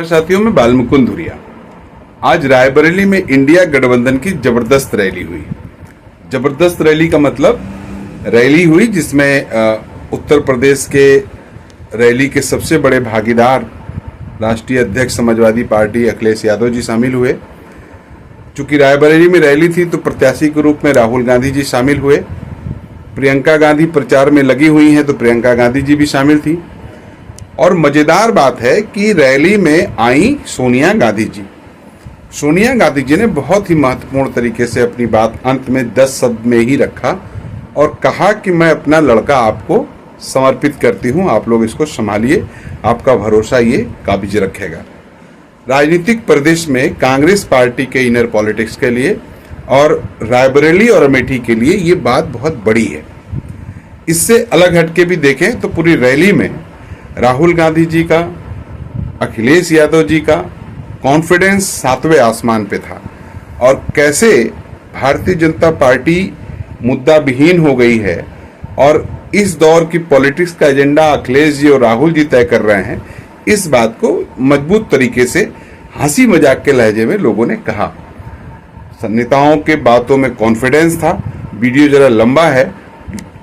साथियों में बालमुकुंद धुरिया। आज रायबरेली में इंडिया गठबंधन की जबरदस्त रैली हुई। जबरदस्त रैली का मतलब रैली हुई जिसमें उत्तर प्रदेश के रैली के सबसे बड़े भागीदार राष्ट्रीय अध्यक्ष समाजवादी पार्टी अखिलेश यादव जी शामिल हुए। चूंकि रायबरेली में रैली थी तो प्रत्याशी के रूप में राहुल गांधी जी शामिल हुए। प्रियंका गांधी प्रचार में लगी हुई हैं तो प्रियंका गांधी जी भी शामिल थी। और मजेदार बात है कि रैली में आई सोनिया गांधी जी। सोनिया गांधी जी ने बहुत ही महत्वपूर्ण तरीके से अपनी बात अंत में 10 शब्द में ही रखा और कहा कि मैं अपना लड़का आपको समर्पित करती हूं, आप लोग इसको संभालिए, आपका भरोसा ये काबिज रखेगा। राजनीतिक प्रदेश में कांग्रेस पार्टी के इनर पॉलिटिक्स के लिए और रायबरेली और अमेठी के लिए ये बात बहुत बड़ी है। इससे अलग हटके भी देखें तो पूरी रैली में राहुल गांधी जी का, अखिलेश यादव जी का कॉन्फिडेंस 7वें आसमान पे था और कैसे भारतीय जनता पार्टी मुद्दा विहीन हो गई है और इस दौर की पॉलिटिक्स का एजेंडा अखिलेश जी और राहुल जी तय कर रहे हैं। इस बात को मजबूत तरीके से हंसी मजाक के लहजे में लोगों ने कहा। नेताओं के बातों में कॉन्फिडेंस था। वीडियो जरा लंबा है,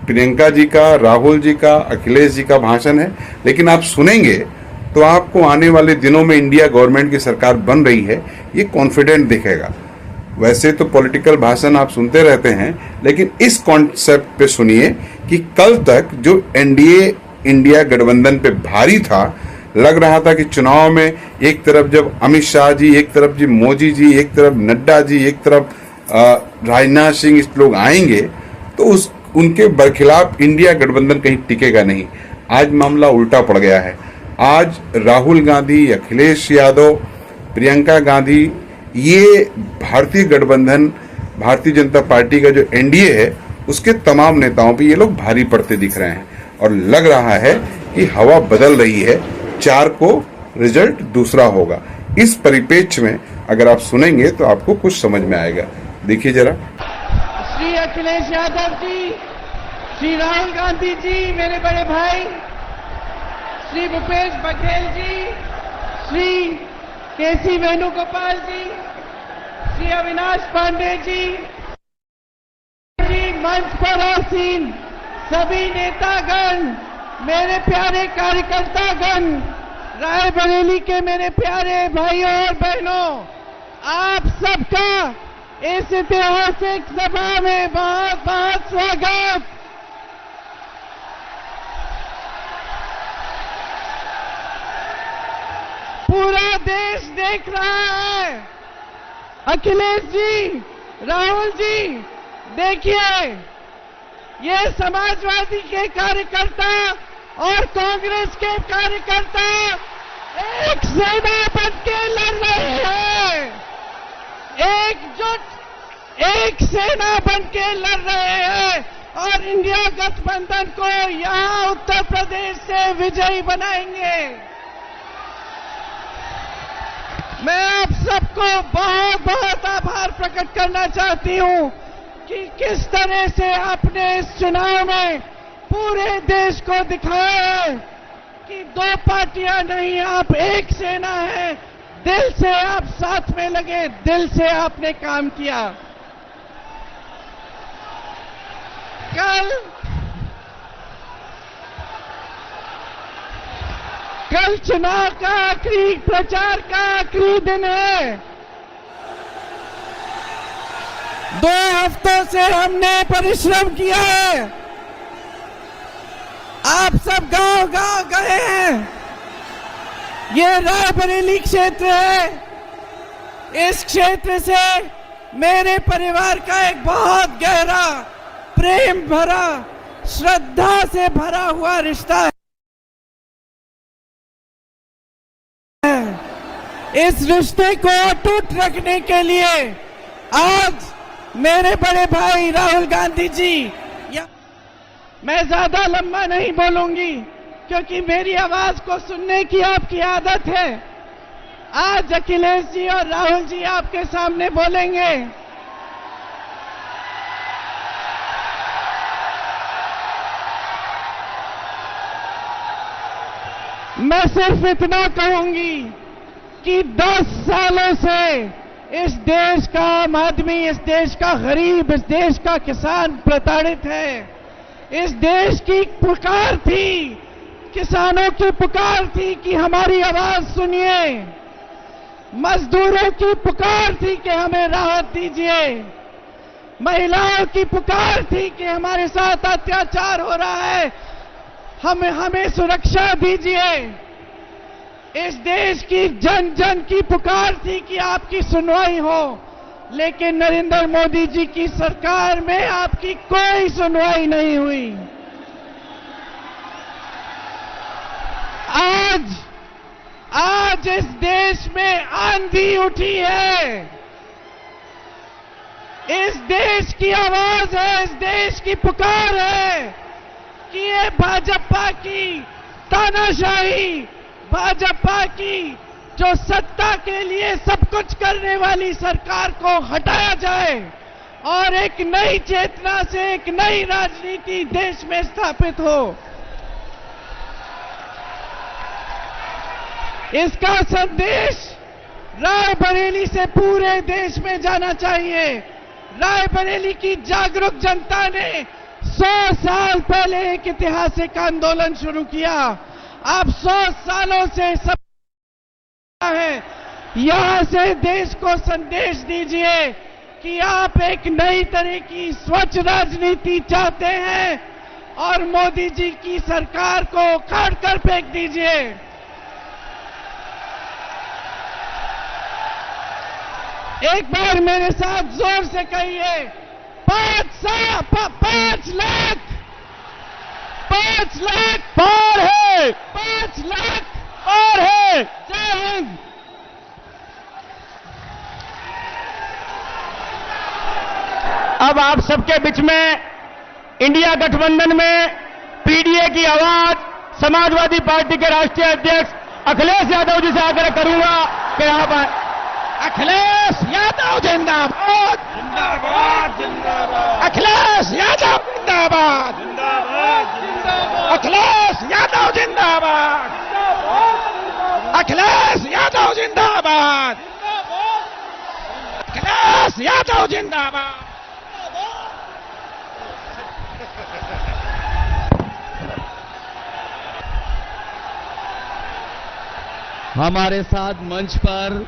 प्रियंका जी का, राहुल जी का, अखिलेश जी का भाषण है, लेकिन आप सुनेंगे तो आपको आने वाले दिनों में इंडिया गवर्नमेंट की सरकार बन रही है ये कॉन्फिडेंट दिखेगा। वैसे तो पॉलिटिकल भाषण आप सुनते रहते हैं, लेकिन इस कॉन्सेप्ट पे सुनिए कि कल तक जो एनडीए इंडिया गठबंधन पे भारी था, लग रहा था कि चुनाव में एक तरफ जब अमित शाह जी, एक तरफ जी मोदी जी, एक तरफ नड्डा जी, एक तरफ राजनाथ सिंह, इस लोग आएंगे तो उनके बरखिलाफ इंडिया गठबंधन कहीं टिकेगा नहीं। आज मामला उल्टा पड़ गया है। आज राहुल गांधी, अखिलेश यादव, प्रियंका गांधी, ये भारतीय गठबंधन, भारतीय जनता पार्टी का जो एनडीए है उसके तमाम नेताओं पे ये लोग भारी पड़ते दिख रहे हैं और लग रहा है कि हवा बदल रही है। 4 को रिजल्ट दूसरा होगा। इस परिप्रेक्ष्य में अगर आप सुनेंगे तो आपको कुछ समझ में आएगा। देखिए जरा। श्री अखिलेश यादव जी, श्री राहुल गांधी जी, मेरे बड़े भाई, श्री भूपेश बघेल जी, श्री केसी वेणुगोपाल जी, श्री अविनाश पांडे जी, मंच पर आसीन सभी नेतागण, मेरे प्यारे कार्यकर्तागण, रायबरेली के मेरे प्यारे भाइयों और बहनों, आप सबका इस ऐतिहासिक सभा में बहुत बहुत स्वागत। पूरा देश देख रहा है। अखिलेश जी, राहुल जी, देखिए ये समाजवादी के कार्यकर्ता और कांग्रेस के कार्यकर्ता एक सेना बन के लड़ रहे हैं, एकजुट एक सेना बन के लड़ रहे हैं और इंडिया गठबंधन को यहां उत्तर प्रदेश से विजयी बनाएंगे। मैं आप सबको बहुत बहुत आभार प्रकट करना चाहती हूं कि किस तरह से आपने इस चुनाव में पूरे देश को दिखाया है कि 2 पार्टियां नहीं, आप एक सेना है। दिल से आप साथ में लगे, दिल से आपने काम किया। कल चुनाव का आखिरी, प्रचार का आखिरी दिन है। 2 हफ्तों से हमने परिश्रम किया है। आप सब गांव-गांव गए हैं। ये रायबरेली क्षेत्र है। इस क्षेत्र से मेरे परिवार का एक बहुत गहरा, प्रेम भरा, श्रद्धा से भरा हुआ रिश्ता है। इस रिश्ते को अटूट रखने के लिए आज मेरे बड़े भाई राहुल गांधी जी, मैं ज्यादा लंबा नहीं बोलूंगी क्योंकि मेरी आवाज को सुनने की आपकी आदत है। आज अखिलेश जी और राहुल जी आपके सामने बोलेंगे। मैं सिर्फ इतना कहूंगी कि 10 सालों से इस देश का आम आदमी, इस देश का गरीब, इस देश का किसान प्रताड़ित है। इस देश की पुकार थी, किसानों की पुकार थी कि हमारी आवाज सुनिए। मजदूरों की पुकार थी कि हमें राहत दीजिए। महिलाओं की पुकार थी कि हमारे साथ अत्याचार हो रहा है, हमें सुरक्षा दीजिए। इस देश की जन जन की पुकार थी कि आपकी सुनवाई हो, लेकिन नरेंद्र मोदी जी की सरकार में आपकी कोई सुनवाई नहीं हुई। आज इस देश में आंधी उठी है। इस देश की आवाज है, इस देश की पुकार है कि ये भाजपा की तानाशाही, भाजपा की जो सत्ता के लिए सब कुछ करने वाली सरकार को हटाया जाए और एक नई चेतना से एक नई राजनीति देश में स्थापित हो। इसका संदेश रायबरेली से पूरे देश में जाना चाहिए। रायबरेली की जागरूक जनता ने 100 साल पहले एक ऐतिहासिक आंदोलन शुरू किया। आप 100 सालों से सब है, यहां से देश को संदेश दीजिए कि आप एक नई तरह की स्वच्छ राजनीति चाहते हैं और मोदी जी की सरकार को उखाड़ कर फेंक दीजिए। एक बार मेरे साथ जोर से कहिए, 5 लाख पार है, 5 लाख पार है। जय हिंद। अब आप सबके बीच में इंडिया गठबंधन में पीडीए की आवाज समाजवादी पार्टी के राष्ट्रीय अध्यक्ष अखिलेश यादव जी से आग्रह करूंगा कि यहाँ पर अखिलेश यादव जिंदाबाद, जिंदाबाद जिंदाबाद, अखिलेश यादव जिंदाबाद, जिंदाबाद जिंदाबाद, अखिलेश यादव जिंदाबाद, अखिलेश यादव जिंदाबाद, अखिलेश यादव जिंदाबाद। हमारे साथ मंच पर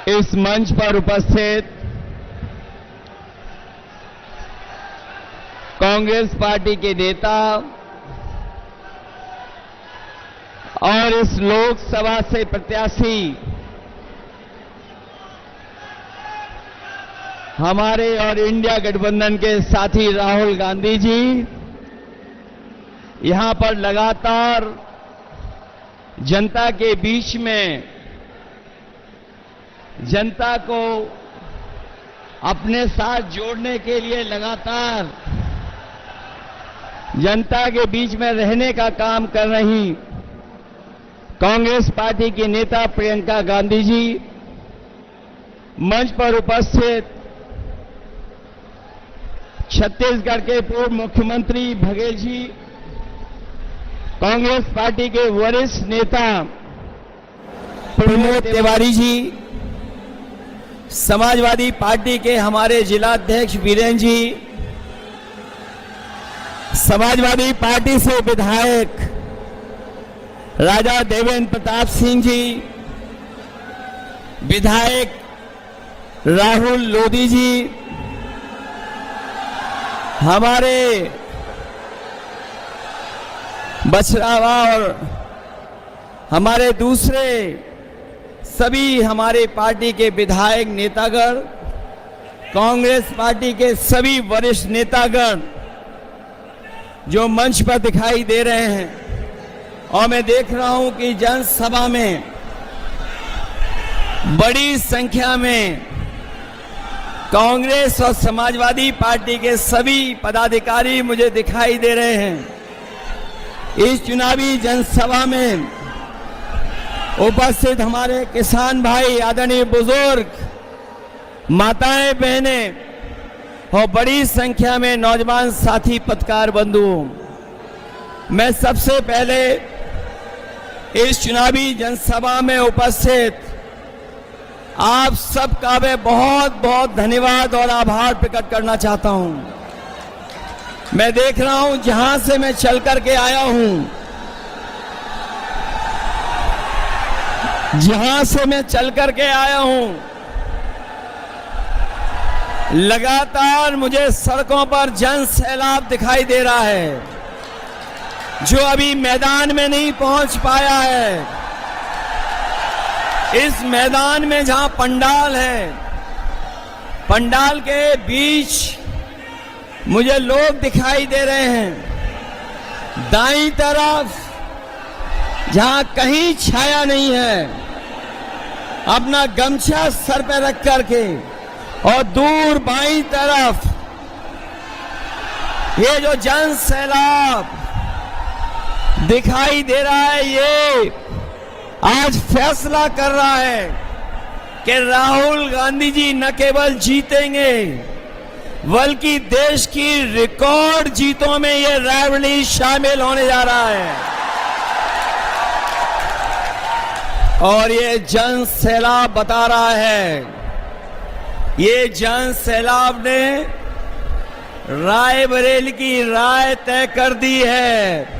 इस मंच पर उपस्थित कांग्रेस पार्टी के नेता और इस लोकसभा से प्रत्याशी हमारे और इंडिया गठबंधन के साथी राहुल गांधी जी यहां पर लगातार जनता के बीच में जनता को अपने साथ जोड़ने के लिए लगातार जनता के बीच में रहने का काम कर रही कांग्रेस पार्टी की नेता प्रियंका गांधी जी, मंच पर उपस्थित छत्तीसगढ़ के पूर्व मुख्यमंत्री बघेल जी, कांग्रेस पार्टी के वरिष्ठ नेता प्रमोद तिवारी जी, समाजवादी पार्टी के हमारे जिलाध्यक्ष वीरेंद्र जी, समाजवादी पार्टी से विधायक राजा देवेंद्र प्रताप सिंह जी, विधायक राहुल लोधी जी, हमारे बछरावा और हमारे दूसरे सभी हमारे पार्टी के विधायक नेतागण, कांग्रेस पार्टी के सभी वरिष्ठ नेतागण जो मंच पर दिखाई दे रहे हैं, और मैं देख रहा हूं कि जनसभा में बड़ी संख्या में कांग्रेस और समाजवादी पार्टी के सभी पदाधिकारी मुझे दिखाई दे रहे हैं। इस चुनावी जनसभा में उपस्थित हमारे किसान भाई, आदरणीय बुजुर्ग, माताएं, बहनें और बड़ी संख्या में नौजवान साथी पत्रकार बंधु, मैं सबसे पहले इस चुनावी जनसभा में उपस्थित आप सबका मैं बहुत बहुत धन्यवाद और आभार प्रकट करना चाहता हूं। मैं देख रहा हूं जहां से मैं चल करके आया हूं, लगातार मुझे सड़कों पर जन सैलाब दिखाई दे रहा है, जो अभी मैदान में नहीं पहुंच पाया है। इस मैदान में जहां पंडाल है, पंडाल के बीच मुझे लोग दिखाई दे रहे हैं। दाईं तरफ जहां कहीं छाया नहीं है, अपना गमछा सर पे रख करके, और दूर बाईं तरफ ये जो जन सैलाब दिखाई दे रहा है, ये आज फैसला कर रहा है कि राहुल गांधी जी न केवल जीतेंगे, बल्कि देश की रिकॉर्ड जीतों में ये रायबरेली शामिल होने जा रहा है। और ये जन सैलाब बता रहा है, ये जन सैलाब ने रायबरेली की राय तय कर दी है।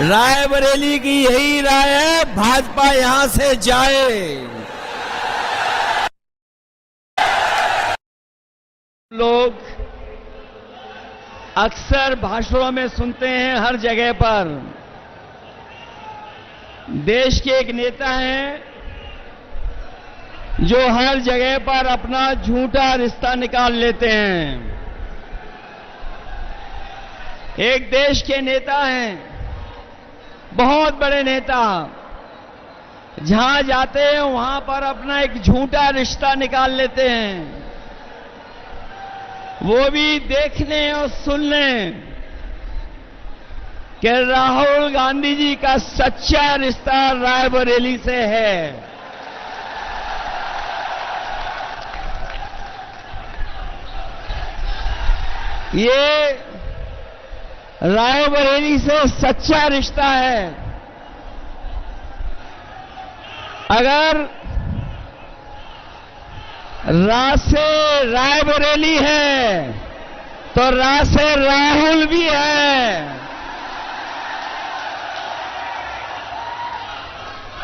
रायबरेली की यही राय है, भाजपा यहां से जाए। लोग अक्सर भाषणों में सुनते हैं हर जगह पर, देश के एक नेता हैं जो हर जगह पर अपना झूठा रिश्ता निकाल लेते हैं। एक देश के नेता हैं, बहुत बड़े नेता, जहां जाते हैं वहां पर अपना एक झूठा रिश्ता निकाल लेते हैं, वो भी देखने और सुनने कि राहुल गांधी जी का सच्चा रिश्ता रायबरेली से है। ये रायबरेली से सच्चा रिश्ता है। अगर रा से रायबरेली है तो रा से राहुल भी है।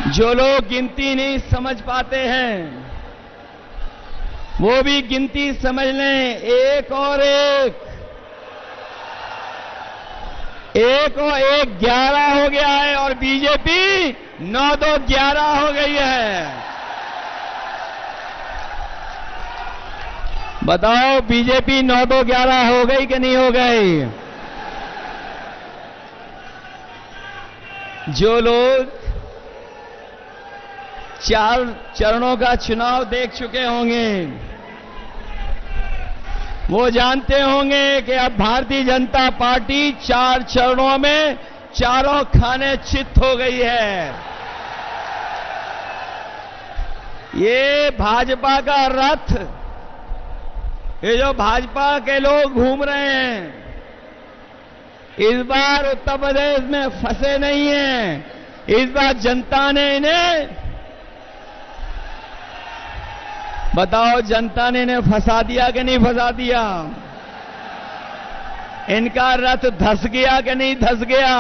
जो लोग गिनती नहीं समझ पाते हैं, वो भी गिनती समझ लें। एक और एक 11 हो गया है और बीजेपी 9-2-11 हो गई है। बताओ बीजेपी 9-2-11 हो गई कि नहीं हो गई? जो लोग 4 चरणों का चुनाव देख चुके होंगे, वो जानते होंगे कि अब भारतीय जनता पार्टी 4 चरणों में चारों खाने चित हो गई है। ये भाजपा का रथ, ये जो भाजपा के लोग घूम रहे हैं, इस बार उत्तर प्रदेश में फंसे नहीं हैं। इस बार जनता ने इन्हें, बताओ जनता ने इन्हें फंसा दिया कि नहीं फंसा दिया? इनका रथ धस गया कि नहीं धस गया?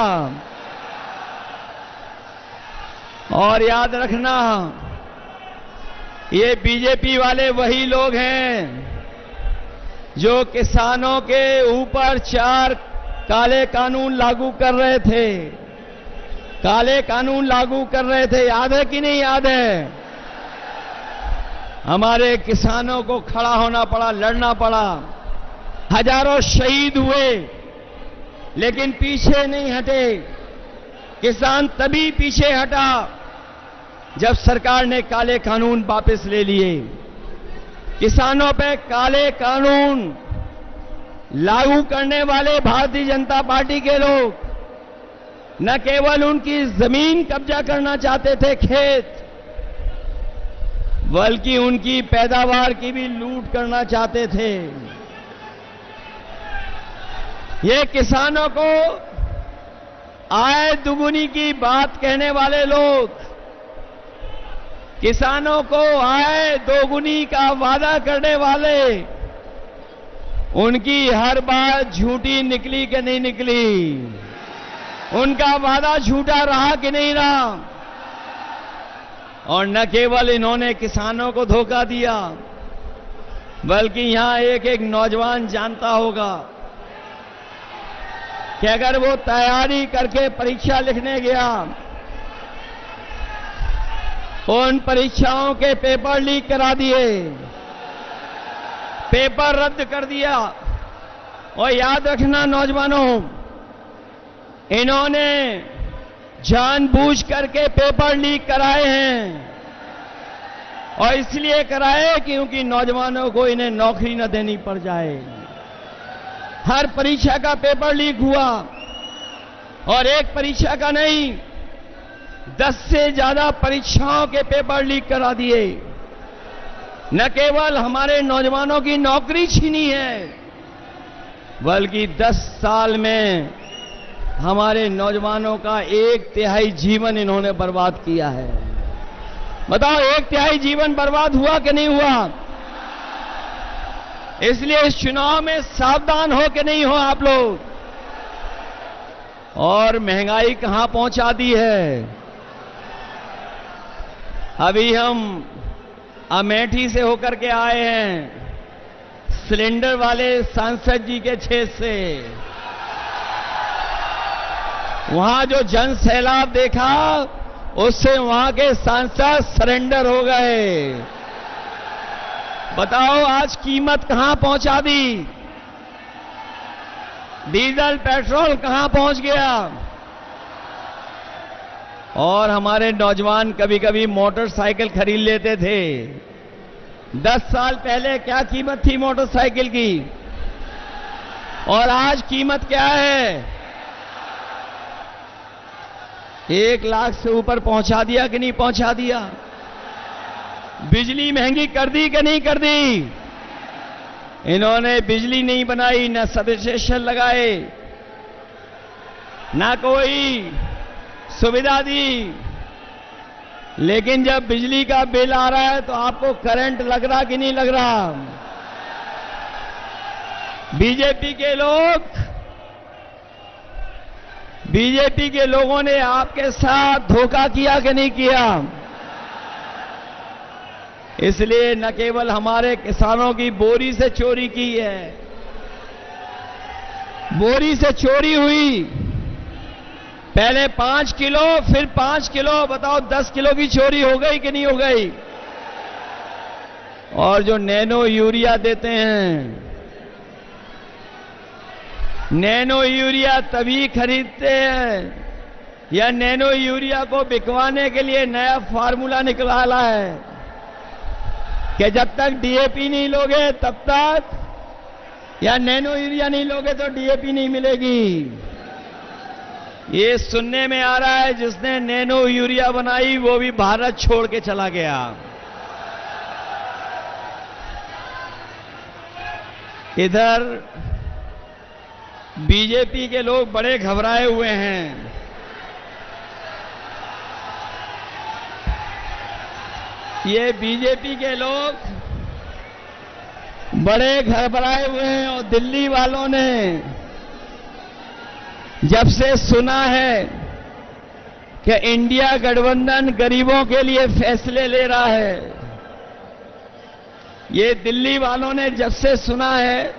और याद रखना, ये बीजेपी वाले वही लोग हैं जो किसानों के ऊपर 4 काले कानून लागू कर रहे थे। काले कानून लागू कर रहे थे, याद है कि नहीं याद है? हमारे किसानों को खड़ा होना पड़ा, लड़ना पड़ा, हजारों शहीद हुए, लेकिन पीछे नहीं हटे। किसान तभी पीछे हटा जब सरकार ने काले कानून वापस ले लिए। किसानों पे काले कानून लागू करने वाले भारतीय जनता पार्टी के लोग न केवल उनकी जमीन कब्जा करना चाहते थे, खेत, बल्कि उनकी पैदावार की भी लूट करना चाहते थे। ये किसानों को आय दुगुनी की बात कहने वाले लोग, किसानों को आय दोगुनी का वादा करने वाले, उनकी हर बात झूठी निकली कि नहीं निकली? उनका वादा झूठा रहा कि नहीं रहा? और न केवल इन्होंने किसानों को धोखा दिया, बल्कि यहां एक एक नौजवान जानता होगा कि अगर वो तैयारी करके परीक्षा लिखने गया, उन परीक्षाओं के पेपर लीक करा दिए, पेपर रद्द कर दिया। और याद रखना नौजवानों, इन्होंने जानबूझ करके पेपर लीक कराए हैं, और इसलिए कराए क्योंकि नौजवानों को इन्हें नौकरी न देनी पड़ जाए। हर परीक्षा का पेपर लीक हुआ, और एक परीक्षा का नहीं, 10 से ज्यादा परीक्षाओं के पेपर लीक करा दिए। न केवल हमारे नौजवानों की नौकरी छीनी है, बल्कि 10 साल में हमारे नौजवानों का 1/3 जीवन इन्होंने बर्बाद किया है। बताओ, 1/3 जीवन बर्बाद हुआ कि नहीं हुआ? इसलिए इस चुनाव में सावधान हो कि नहीं हो आप लोग। और महंगाई कहां पहुंचा दी है? अभी हम अमेठी से होकर के आए हैं, सिलेंडर वाले सांसद जी के क्षेत्र से। वहां जो जन सैलाब देखा, उससे वहां के सांसद सरेंडर हो गए। बताओ, आज कीमत कहां पहुंचा दी? डीजल पेट्रोल कहां पहुंच गया? और हमारे नौजवान कभी कभी मोटरसाइकिल खरीद लेते थे। 10 साल पहले क्या कीमत थी मोटरसाइकिल की, और आज कीमत क्या है? 1 लाख से ऊपर पहुंचा दिया कि नहीं पहुंचा दिया? बिजली महंगी कर दी कि नहीं कर दी? इन्होंने बिजली नहीं बनाई, न सब स्टेशन लगाए, ना कोई सुविधा दी। लेकिन जब बिजली का बिल आ रहा है तो आपको करंट लग रहा कि नहीं लग रहा? बीजेपी के लोगों ने आपके साथ धोखा किया कि नहीं किया? इसलिए न केवल हमारे किसानों की बोरी से चोरी की है, बोरी से चोरी हुई, पहले 5 किलो, फिर 5 किलो, बताओ 10 किलो की चोरी हो गई कि नहीं हो गई? और जो नैनो यूरिया देते हैं, नैनो यूरिया तभी खरीदते हैं, या नैनो यूरिया को बिकवाने के लिए नया फार्मूला निकाला है कि जब तक डीएपी नहीं लोगे तब तक, या नैनो यूरिया नहीं लोगे तो डीएपी नहीं मिलेगी। ये सुनने में आ रहा है जिसने नैनो यूरिया बनाई वो भी भारत छोड़ के चला गया। इधर बीजेपी के लोग बड़े घबराए हुए हैं। ये बीजेपी के लोग बड़े घबराए हुए हैं, और दिल्ली वालों ने जब से सुना है कि इंडिया गठबंधन गरीबों के लिए फैसले ले रहा है, ये दिल्ली वालों ने जब से सुना है,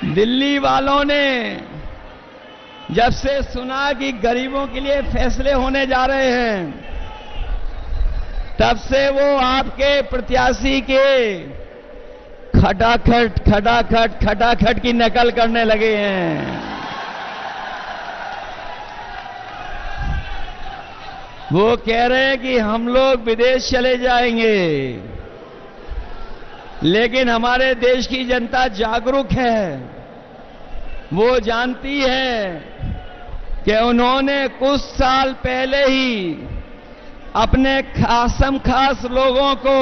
दिल्ली वालों ने जब से सुना कि गरीबों के लिए फैसले होने जा रहे हैं, तब से वो आपके प्रत्याशी के खटाखट की नकल करने लगे हैं। वो कह रहे हैं कि हम लोग विदेश चले जाएंगे, लेकिन हमारे देश की जनता जागरूक है। वो जानती है कि उन्होंने कुछ साल पहले ही अपने खासम खास लोगों को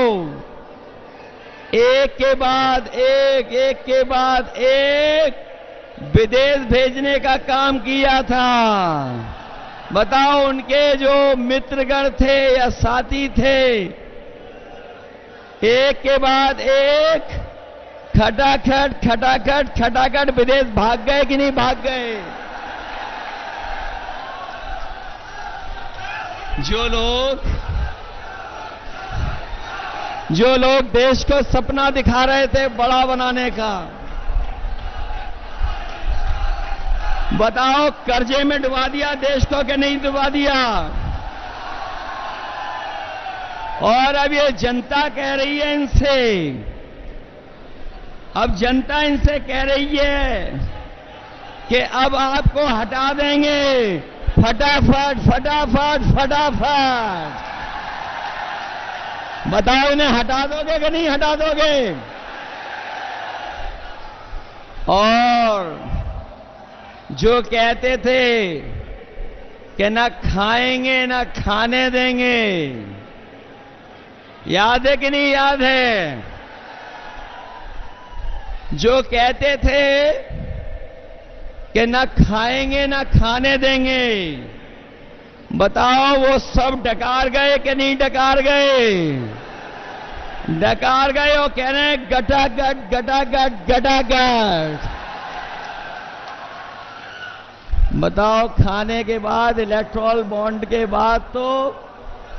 एक के बाद एक, एक के बाद एक विदेश भेजने का काम किया था। बताओ, उनके जो मित्रगण थे या साथी थे, एक के बाद एक खटाखट खटाखट खटाखट विदेश भाग गए कि नहीं भाग गए? जो लोग देश को सपना दिखा रहे थे बड़ा बनाने का, बताओ कर्जे में डुबा दिया देश को कि नहीं डुबा दिया? और अब ये जनता कह रही है इनसे, अब जनता इनसे कह रही है कि अब आपको हटा देंगे, फटाफट फटाफट फटाफट। बताओ, इन्हें हटा दोगे कि नहीं हटा दोगे? और जो कहते थे कि ना खाएंगे ना खाने देंगे, याद है कि नहीं याद है? जो कहते थे कि ना खाएंगे ना खाने देंगे, बताओ वो सब डकार गए कि नहीं डकार गए? डकार गए और कह रहे हैं गटागट गटागट गटागट। बताओ, खाने के बाद, इलेक्टोरल बॉन्ड के बाद तो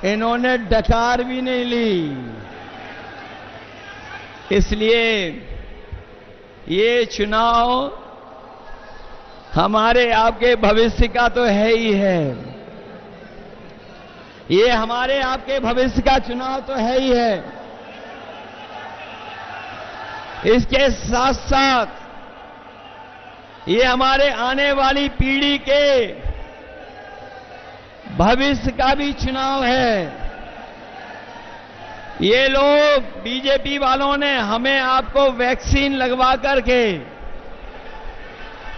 इन्होंने डकार भी नहीं ली। इसलिए ये चुनाव हमारे आपके भविष्य का तो है ही है। ये हमारे आपके भविष्य का चुनाव तो है ही है। इसके साथ साथ ये हमारे आने वाली पीढ़ी के भविष्य का भी चुनाव है। ये लोग बीजेपी वालों ने हमें आपको वैक्सीन लगवा करके,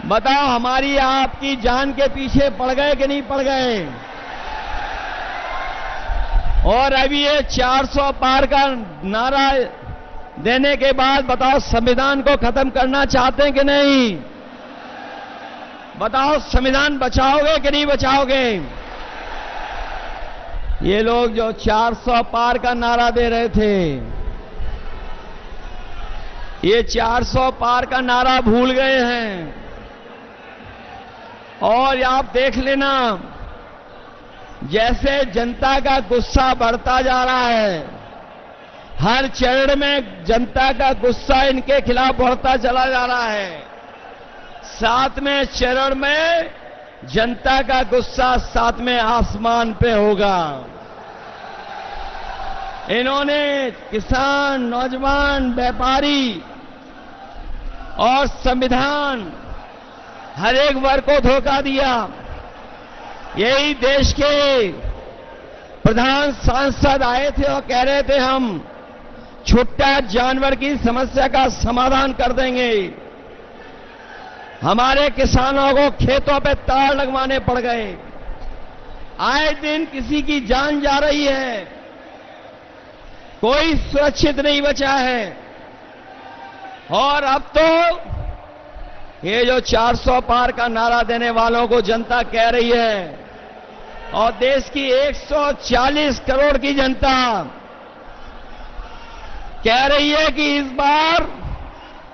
बताओ, हमारी आपकी जान के पीछे पड़ गए कि नहीं पड़ गए? और अभी ये 400 पार का नारा देने के बाद बताओ, संविधान को खत्म करना चाहते हैं कि नहीं? बताओ, संविधान बचाओगे कि नहीं बचाओगे? ये लोग जो 400 पार का नारा दे रहे थे, ये 400 पार का नारा भूल गए हैं। और आप देख लेना, जैसे जनता का गुस्सा बढ़ता जा रहा है, हर चरण में जनता का गुस्सा इनके खिलाफ बढ़ता चला जा रहा है। 7वें चरण में जनता का गुस्सा 7वें आसमान पे होगा। इन्होंने किसान, नौजवान, व्यापारी और संविधान, हर एक वर्ग को धोखा दिया। यही देश के प्रधान सांसद आए थे और कह रहे थे हम छुट्टा जानवर की समस्या का समाधान कर देंगे। हमारे किसानों को खेतों पे तार लगवाने पड़ गए। आए दिन किसी की जान जा रही है, कोई सुरक्षित नहीं बचा है। और अब तो ये जो 400 पार का नारा देने वालों को जनता कह रही है, और देश की 140 करोड़ की जनता कह रही है कि इस बार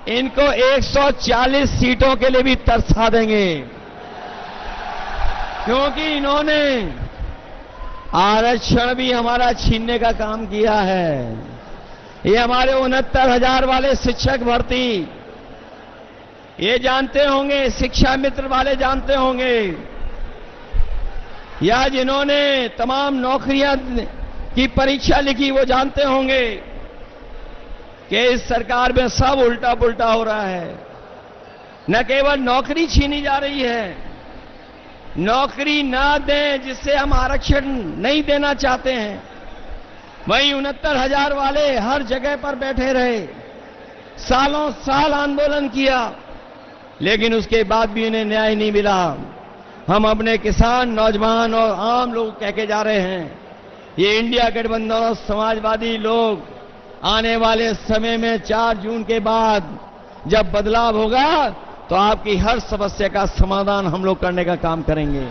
इनको 140 सीटों के लिए भी तरसा देंगे, क्योंकि इन्होंने आरक्षण भी हमारा छीनने का काम किया है। ये हमारे 69,000 वाले शिक्षक भर्ती, ये जानते होंगे, शिक्षा मित्र वाले जानते होंगे, या जिन्होंने तमाम नौकरियां की परीक्षा लिखी वो जानते होंगे कि इस सरकार में सब उल्टा पुल्टा हो रहा है। न केवल नौकरी छीनी जा रही है, नौकरी ना दें जिससे हम आरक्षण नहीं देना चाहते हैं, वहीं 69,000 वाले हर जगह पर बैठे रहे, सालों साल आंदोलन किया, लेकिन उसके बाद भी उन्हें न्याय नहीं मिला। हम अपने किसान, नौजवान और आम लोग कह के जा रहे हैं, ये इंडिया गठबंधन और समाजवादी लोग आने वाले समय में 4 जून के बाद जब बदलाव होगा तो आपकी हर समस्या का समाधान हम लोग करने का काम करेंगे।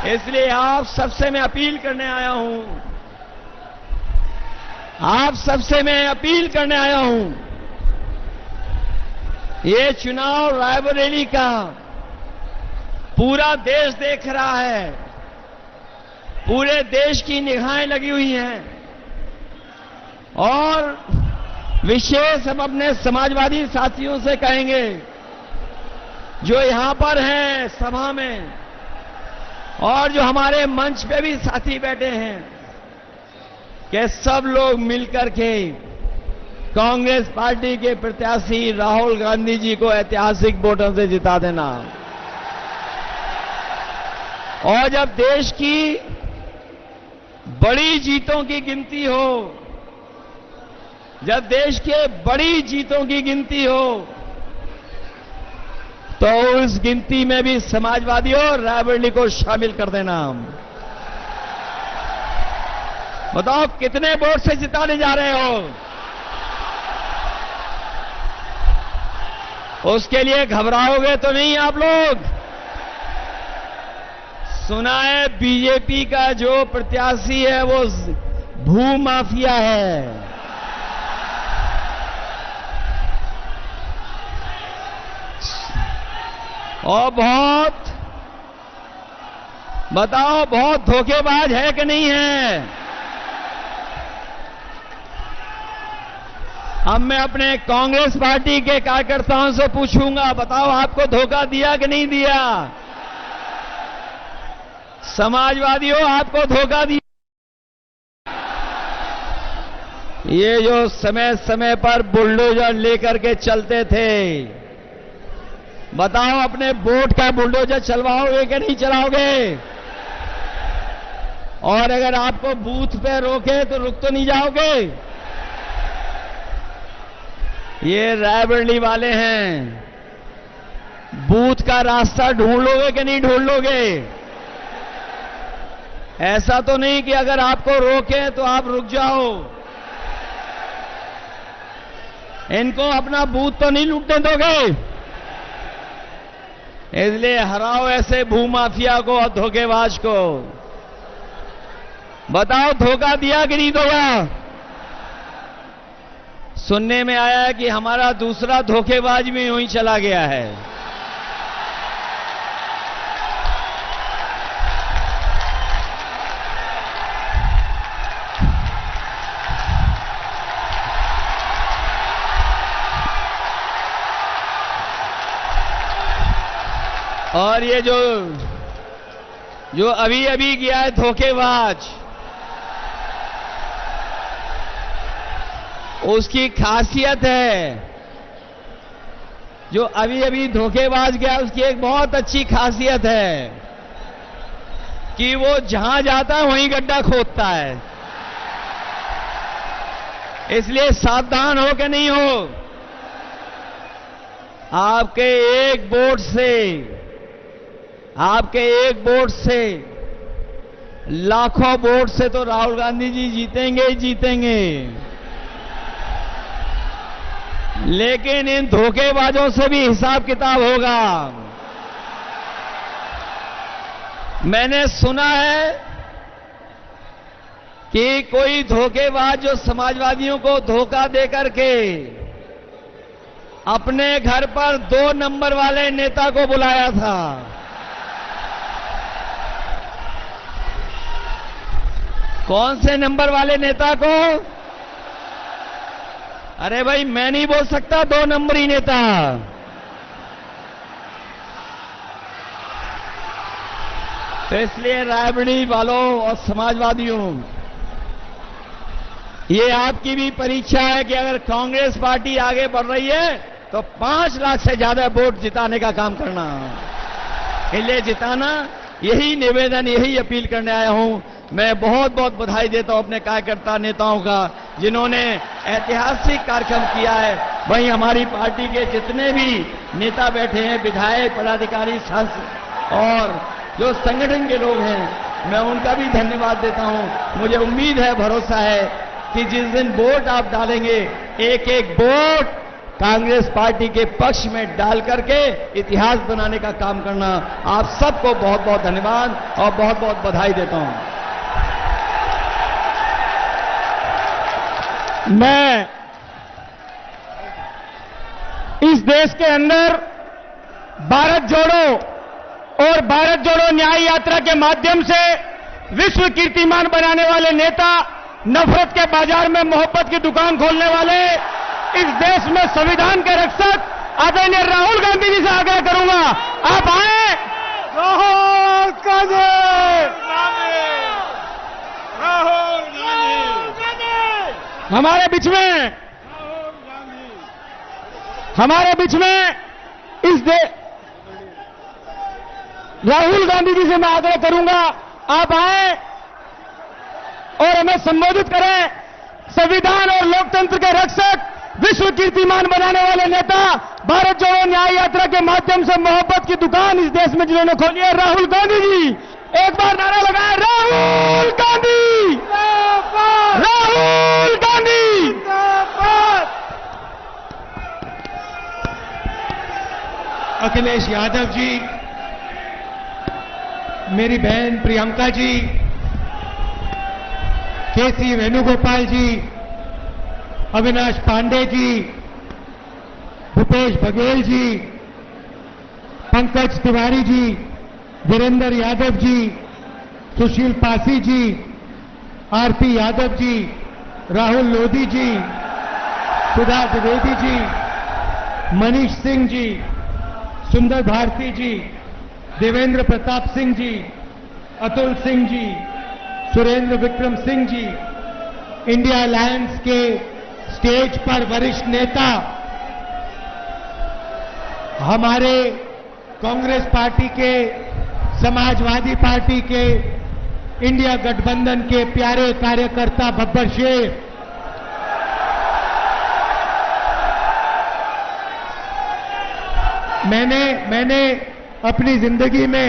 इसलिए आप सबसे मैं अपील करने आया हूं, आप सबसे मैं अपील करने आया हूं, ये चुनाव रायबरेली का पूरा देश देख रहा है, पूरे देश की निगाहें लगी हुई हैं और विशेष हम अपने समाजवादी साथियों से कहेंगे जो यहां पर हैं सभा में और जो हमारे मंच पे भी साथी बैठे हैं कि सब लोग मिलकर के कांग्रेस पार्टी के प्रत्याशी राहुल गांधी जी को ऐतिहासिक वोटों से जिता देना। और जब देश की बड़ी जीतों की गिनती हो, जब देश के बड़ी जीतों की गिनती हो तो उस गिनती में भी समाजवादियों और रायबरेली को शामिल कर देना। बताओ कितने वोट से जिताने जा रहे हो? उसके लिए घबराओगे तो नहीं आप लोग। सुना है बीजेपी का जो प्रत्याशी है वो भू माफिया है। और बताओ बहुत धोखेबाज है कि नहीं है? अब मैं अपने कांग्रेस पार्टी के कार्यकर्ताओं से पूछूंगा, बताओ आपको धोखा दिया कि नहीं दिया? समाजवादियों आपको धोखा दिया? ये जो समय समय पर बुलडोजर लेकर के चलते थे, बताओ अपने वोट का बुलडोजर चलवाओगे कि नहीं चलाओगे? और अगर आपको बूथ पे रोके तो रुक तो नहीं जाओगे? ये रायबरेली वाले हैं, बूथ का रास्ता ढूंढ लोगे कि नहीं ढूंढ लोगे? ऐसा तो नहीं कि अगर आपको रोके तो आप रुक जाओ। इनको अपना बूथ तो नहीं लूटने दोगे। इसलिए हराओ ऐसे भूमाफिया को और धोखेबाज को। बताओ धोखा दिया कि नहीं दिया? सुनने में आया है कि हमारा दूसरा धोखेबाज भी यूं ही चला गया है। और ये जो अभी अभी गया है धोखेबाज, उसकी खासियत है, जो अभी अभी धोखेबाज गया उसकी एक बहुत अच्छी खासियत है कि वो जहां जाता है वहीं गड्ढा खोदता है। इसलिए सावधान हो कि नहीं हो। आपके एक वोट से लाखों वोट से तो राहुल गांधी जी जीतेंगे ही जीतेंगे, लेकिन इन धोखेबाजों से भी हिसाब किताब होगा। मैंने सुना है कि कोई धोखेबाज जो समाजवादियों को धोखा देकर के अपने घर पर 2 नंबर वाले नेता को बुलाया था। कौन से नंबर वाले नेता को? अरे भाई मैं नहीं बोल सकता 2 नंबरी नेता। तो इसलिए रायबरेली वालों और समाजवादियों, ये आपकी भी परीक्षा है कि अगर कांग्रेस पार्टी आगे बढ़ रही है तो 5 लाख से ज्यादा वोट जिताने का काम करना, इसलिए जिताना, यही निवेदन, यही अपील करने आया हूं। मैं बहुत बहुत बधाई देता हूं अपने कार्यकर्ता नेताओं का जिन्होंने ऐतिहासिक कार्यक्रम किया है। वहीं हमारी पार्टी के जितने भी नेता बैठे हैं, विधायक, पदाधिकारी, सांसद और जो संगठन के लोग हैं, मैं उनका भी धन्यवाद देता हूं। मुझे उम्मीद है, भरोसा है कि जिस दिन वोट आप डालेंगे, एक एक वोट कांग्रेस पार्टी के पक्ष में डाल करके इतिहास बनाने का काम करना। आप सबको बहुत बहुत धन्यवाद और बहुत बहुत बधाई देता हूं। मैं इस देश के अंदर भारत जोड़ो और भारत जोड़ो न्याय यात्रा के माध्यम से विश्व कीर्तिमान बनाने वाले नेता, नफरत के बाजार में मोहब्बत की दुकान खोलने वाले, इस देश में संविधान के रक्षक आदरणीय राहुल गांधी जी से आग्रह करूंगा, आप आए। राहुल गांधी, हमारे बीच में राहुल गांधी जी से मैं आग्रह करूंगा, आप आए और हमें संबोधित करें। संविधान और लोकतंत्र के रक्षक, विश्व कीर्तिमान बनाने वाले नेता, भारत जोड़ो न्याय यात्रा के माध्यम से मोहब्बत की दुकान इस देश में जिन्होंने खोली है, राहुल गांधी जी। एक बार नारा लगाए, राहुल गांधी, राहुल गांधी। अखिलेश यादव जी, मेरी बहन प्रियंका जी, केसी वेणुगोपाल जी, अविनाश पांडे जी, भूपेश बघेल जी, पंकज तिवारी जी, वीरेंद्र यादव जी, सुशील पासी जी, आरपी यादव जी, राहुल लोधी जी, सुधा द्विवेदी जी, मनीष सिंह जी, सुंदर भारती जी, देवेंद्र प्रताप सिंह जी, अतुल सिंह जी, सुरेंद्र विक्रम सिंह जी, इंडिया अलायंस के स्टेज पर वरिष्ठ नेता, हमारे कांग्रेस पार्टी के, समाजवादी पार्टी के, इंडिया गठबंधन के प्यारे कार्यकर्ता बब्बर शेर, मैंने अपनी जिंदगी में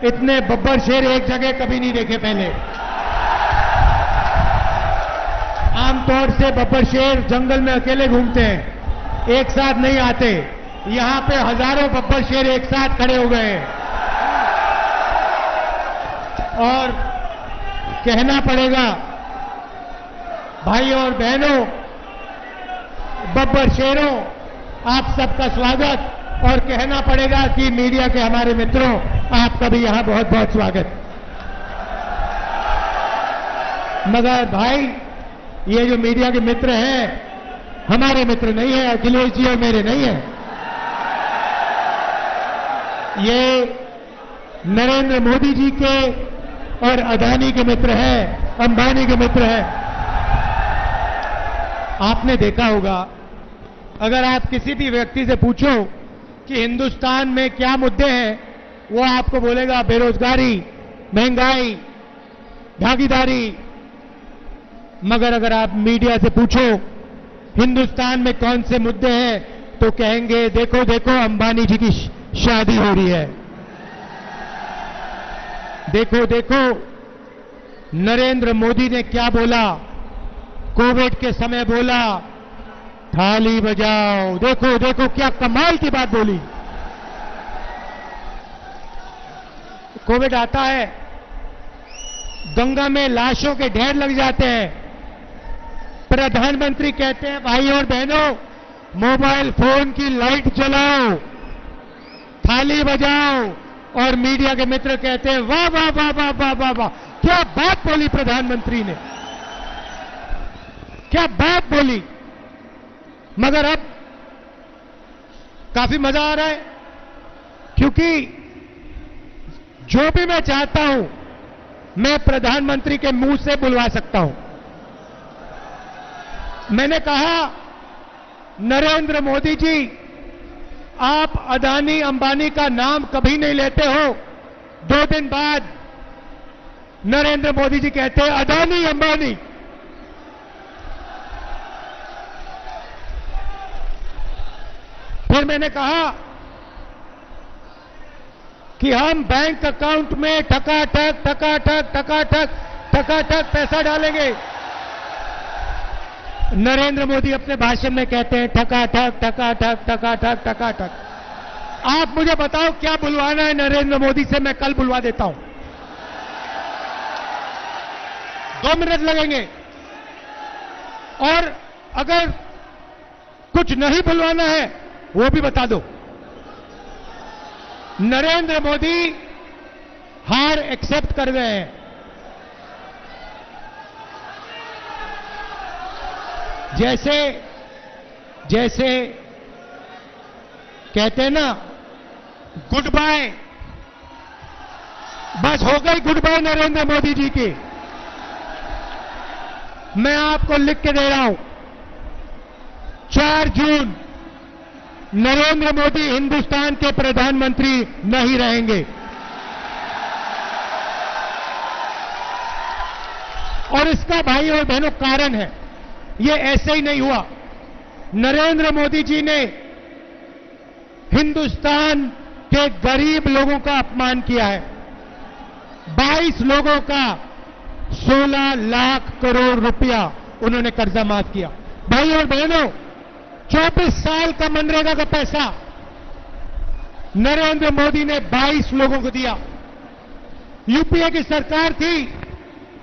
इतने बब्बर शेर एक जगह कभी नहीं देखे पहले। आमतौर से बब्बर शेर जंगल में अकेले घूमते हैं, एक साथ नहीं आते। यहां पे हजारों बब्बर शेर एक साथ खड़े हो गए हैं और कहना पड़ेगा भाइयों और बहनों, बब्बर शेरों, आप सबका स्वागत। और कहना पड़ेगा कि मीडिया के हमारे मित्रों, आपका भी यहां बहुत बहुत स्वागत। मगर भाई, ये जो मीडिया के मित्र हैं, हमारे मित्र नहीं है, अखिलेश जी और मेरे नहीं है। ये नरेंद्र मोदी जी के और अदानी के मित्र हैं, अंबानी के मित्र हैं। आपने देखा होगा, अगर आप किसी भी व्यक्ति से पूछो कि हिंदुस्तान में क्या मुद्दे हैं, वो आपको बोलेगा बेरोजगारी, महंगाई, भागीदारी। मगर अगर आप मीडिया से पूछो हिंदुस्तान में कौन से मुद्दे हैं, तो कहेंगे देखो देखो अंबानी जी की शादी हो रही है, देखो देखो नरेंद्र मोदी ने क्या बोला, कोविड के समय बोला थाली बजाओ, देखो देखो क्या कमाल की बात बोली। कोविड आता है, गंगा में लाशों के ढेर लग जाते हैं, प्रधानमंत्री कहते हैं भाई और बहनों, मोबाइल फोन की लाइट जलाओ, थाली बजाओ, और मीडिया के मित्र कहते हैं वाह वाह वाह वाह वाह वाह वाह, क्या बात बोली प्रधानमंत्री ने, क्या बात बोली। मगर अब काफी मजा आ रहा है, क्योंकि जो भी मैं चाहता हूं मैं प्रधानमंत्री के मुंह से बुलवा सकता हूं। मैंने कहा नरेंद्र मोदी जी, आप अदानी अंबानी का नाम कभी नहीं लेते हो। 2 दिन बाद नरेंद्र मोदी जी कहते हैं अदानी अंबानी। फिर मैंने कहा कि हम बैंक अकाउंट में टकाटक टकाटक टकाटक टकाटक पैसा डालेंगे। नरेंद्र मोदी अपने भाषण में कहते हैं ठकाठक ठकाठक ठकाठक ठकाठक। आप मुझे बताओ क्या बुलवाना है नरेंद्र मोदी से, मैं कल बुलवा देता हूं। 2 मिनट लगेंगे। और अगर कुछ नहीं बुलवाना है वो भी बता दो। नरेंद्र मोदी हार एक्सेप्ट कर गए हैं। जैसे कहते हैं ना गुड बाय, बस हो गई गुड बाय नरेंद्र मोदी जी की। मैं आपको लिख के दे रहा हूं, 4 जून नरेंद्र मोदी हिंदुस्तान के प्रधानमंत्री नहीं रहेंगे। और इसका भाई और बहनों कारण है, ये ऐसे ही नहीं हुआ। नरेंद्र मोदी जी ने हिंदुस्तान के गरीब लोगों का अपमान किया है। 22 लोगों का 16 लाख करोड़ रुपया उन्होंने कर्जा माफ किया। भाई और बहनों, 24 साल का मनरेगा का पैसा नरेंद्र मोदी ने 22 लोगों को दिया। यूपीए की सरकार थी,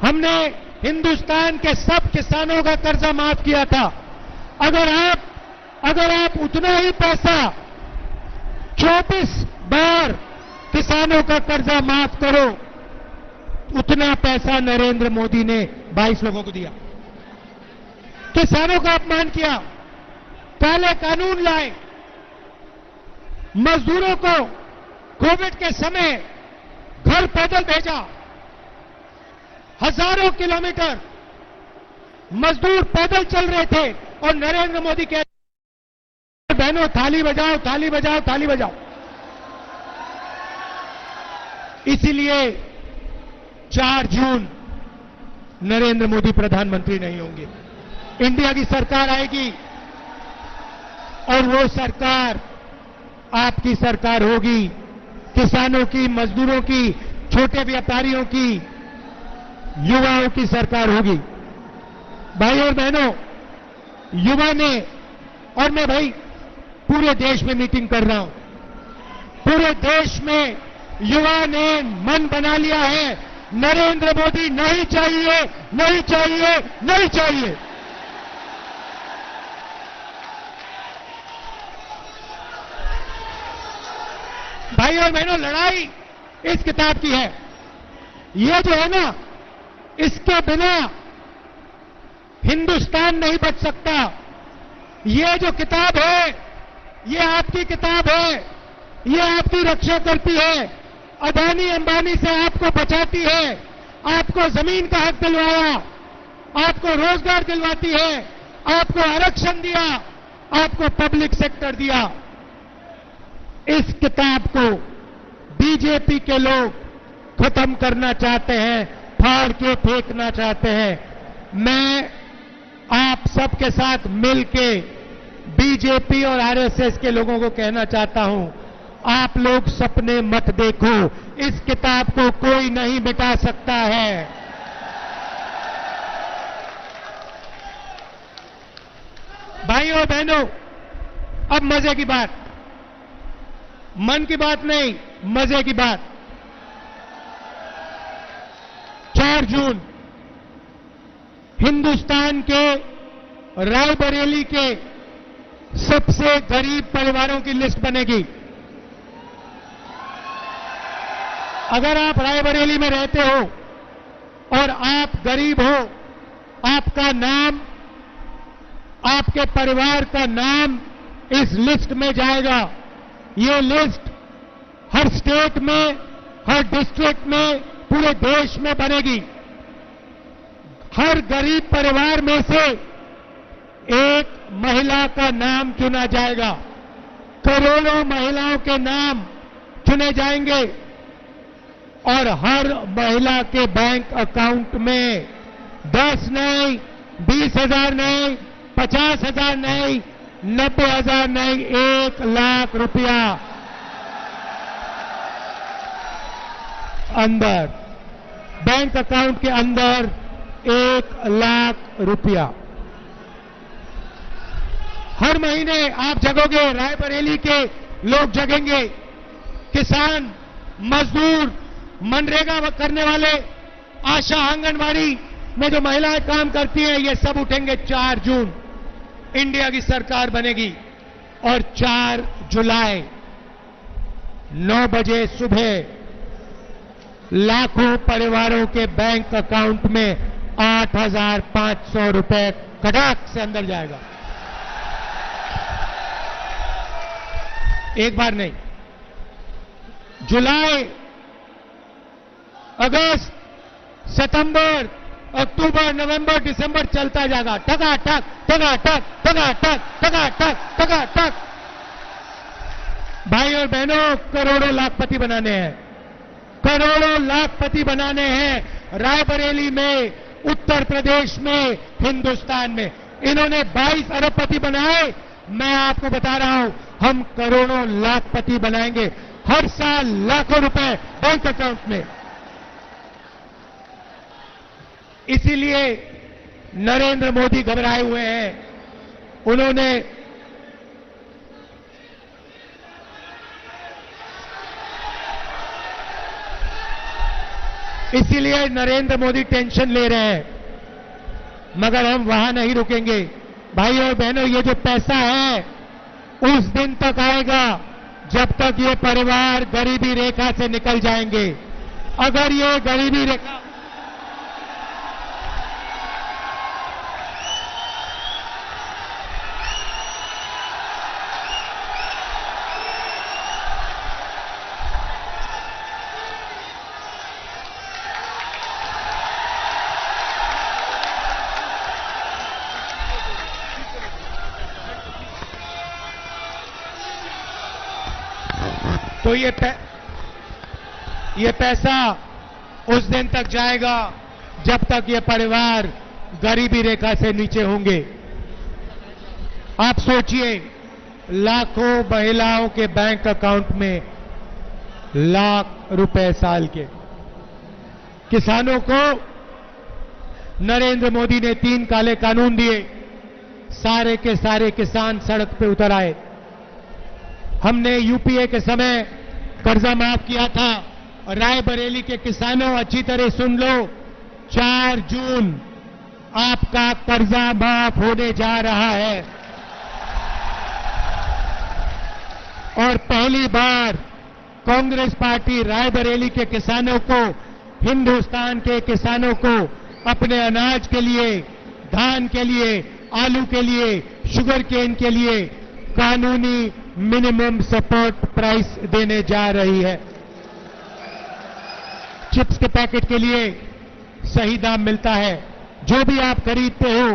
हमने हिंदुस्तान के सब किसानों का कर्जा माफ किया था। अगर आप उतना ही पैसा 24 बार किसानों का कर्जा माफ करो, उतना पैसा नरेंद्र मोदी ने 22 लोगों को दिया। किसानों का अपमान किया, काले कानून लाए, मजदूरों को कोविड के समय घर पैदल भेजा। हजारों किलोमीटर मजदूर पैदल चल रहे थे और नरेंद्र मोदी कहते बहनों थाली बजाओ थाली बजाओ थाली बजाओ। इसीलिए 4 जून नरेंद्र मोदी प्रधानमंत्री नहीं होंगे। इंडिया की सरकार आएगी और वो सरकार आपकी सरकार होगी, किसानों की, मजदूरों की, छोटे व्यापारियों की, युवाओं की सरकार होगी। भाई और बहनों, युवा ने, और मैं भाई पूरे देश में मीटिंग कर रहा हूं, पूरे देश में युवा ने मन बना लिया है, नरेंद्र मोदी नहीं चाहिए, नहीं चाहिए, नहीं चाहिए। भाई और बहनों, लड़ाई इस किताब की है। ये जो है ना, इसके बिना हिंदुस्तान नहीं बच सकता। ये जो किताब है, ये आपकी किताब है, ये आपकी रक्षा करती है, अदानी अंबानी से आपको बचाती है, आपको जमीन का हक दिलवाया, आपको रोजगार दिलवाती है, आपको आरक्षण दिया, आपको पब्लिक सेक्टर दिया। इस किताब को बीजेपी के लोग खत्म करना चाहते हैं, फाड़ के फेंकना चाहते हैं। मैं आप सबके साथ मिलके बीजेपी और आरएसएस के लोगों को कहना चाहता हूं, आप लोग सपने मत देखो, इस किताब को कोई नहीं मिटा सकता है। भाइयों और बहनों, अब मजे की बात, मन की बात नहीं, मजे की बात। 4 जून हिंदुस्तान के रायबरेली के सबसे गरीब परिवारों की लिस्ट बनेगी। अगर आप रायबरेली में रहते हो और आप गरीब हो, आपका नाम, आपके परिवार का नाम इस लिस्ट में जाएगा। ये लिस्ट हर स्टेट में, हर डिस्ट्रिक्ट में, पूरे देश में बनेगी। हर गरीब परिवार में से एक महिला का नाम चुना जाएगा। करोड़ों महिलाओं के नाम चुने जाएंगे और हर महिला के बैंक अकाउंट में 10 नहीं, 20,000 नहीं, 50,000 नहीं, 90,000 नहीं, 1 लाख रुपया अंदर, बैंक अकाउंट के अंदर 1 लाख रुपया। हर महीने आप जगोगे, रायबरेली के लोग जगेंगे, किसान, मजदूर, मनरेगा करने वाले, आशा, आंगनवाड़ी में जो महिलाएं काम करती हैं, ये सब उठेंगे। 4 जून इंडिया की सरकार बनेगी और 4 जुलाई 9 बजे सुबह लाखों परिवारों के बैंक अकाउंट में 8,500 रुपए कड़ाक से अंदर जाएगा। एक बार नहीं, जुलाई, अगस्त, सितंबर, अक्टूबर, नवंबर, दिसंबर चलता जाएगा। टकाटक टकाटक टकाटक टकाटक टकाटक। भाई और बहनों, करोड़ों लाखपति बनाने हैं, करोड़ों लाखपति बनाने हैं रायबरेली में, उत्तर प्रदेश में, हिंदुस्तान में। इन्होंने 22 अरबपति बनाए, मैं आपको बता रहा हूं हम करोड़ों लाखपति बनाएंगे, हर साल लाखों रुपए बैंक अकाउंट में। इसीलिए नरेंद्र मोदी घबराए हुए हैं। उन्होंने इसीलिए नरेंद्र मोदी टेंशन ले रहे हैं, मगर हम वहां नहीं रुकेंगे। भाई और बहनों, ये जो पैसा है उस दिन तक आएगा जब तक ये परिवार गरीबी रेखा से निकल जाएंगे। अगर ये गरीबी रेखा तो ये पैसा उस दिन तक जाएगा जब तक ये परिवार गरीबी रेखा से नीचे होंगे। आप सोचिए, लाखों महिलाओं के बैंक अकाउंट में लाख रुपए साल के। किसानों को नरेंद्र मोदी ने 3 काले कानून दिए, सारे के सारे किसान सड़क पे उतर आए। हमने यूपीए के समय कर्जा माफ किया था, और रायबरेली के किसानों अच्छी तरह सुन लो, 4 जून आपका कर्जा माफ होने जा रहा है। और पहली बार कांग्रेस पार्टी रायबरेली के किसानों को, हिंदुस्तान के किसानों को अपने अनाज के लिए, धान के लिए, आलू के लिए, शुगर केन के लिए कानूनी मिनिमम सपोर्ट प्राइस देने जा रही है। चिप्स के पैकेट के लिए सही दाम मिलता है, जो भी आप खरीदते हो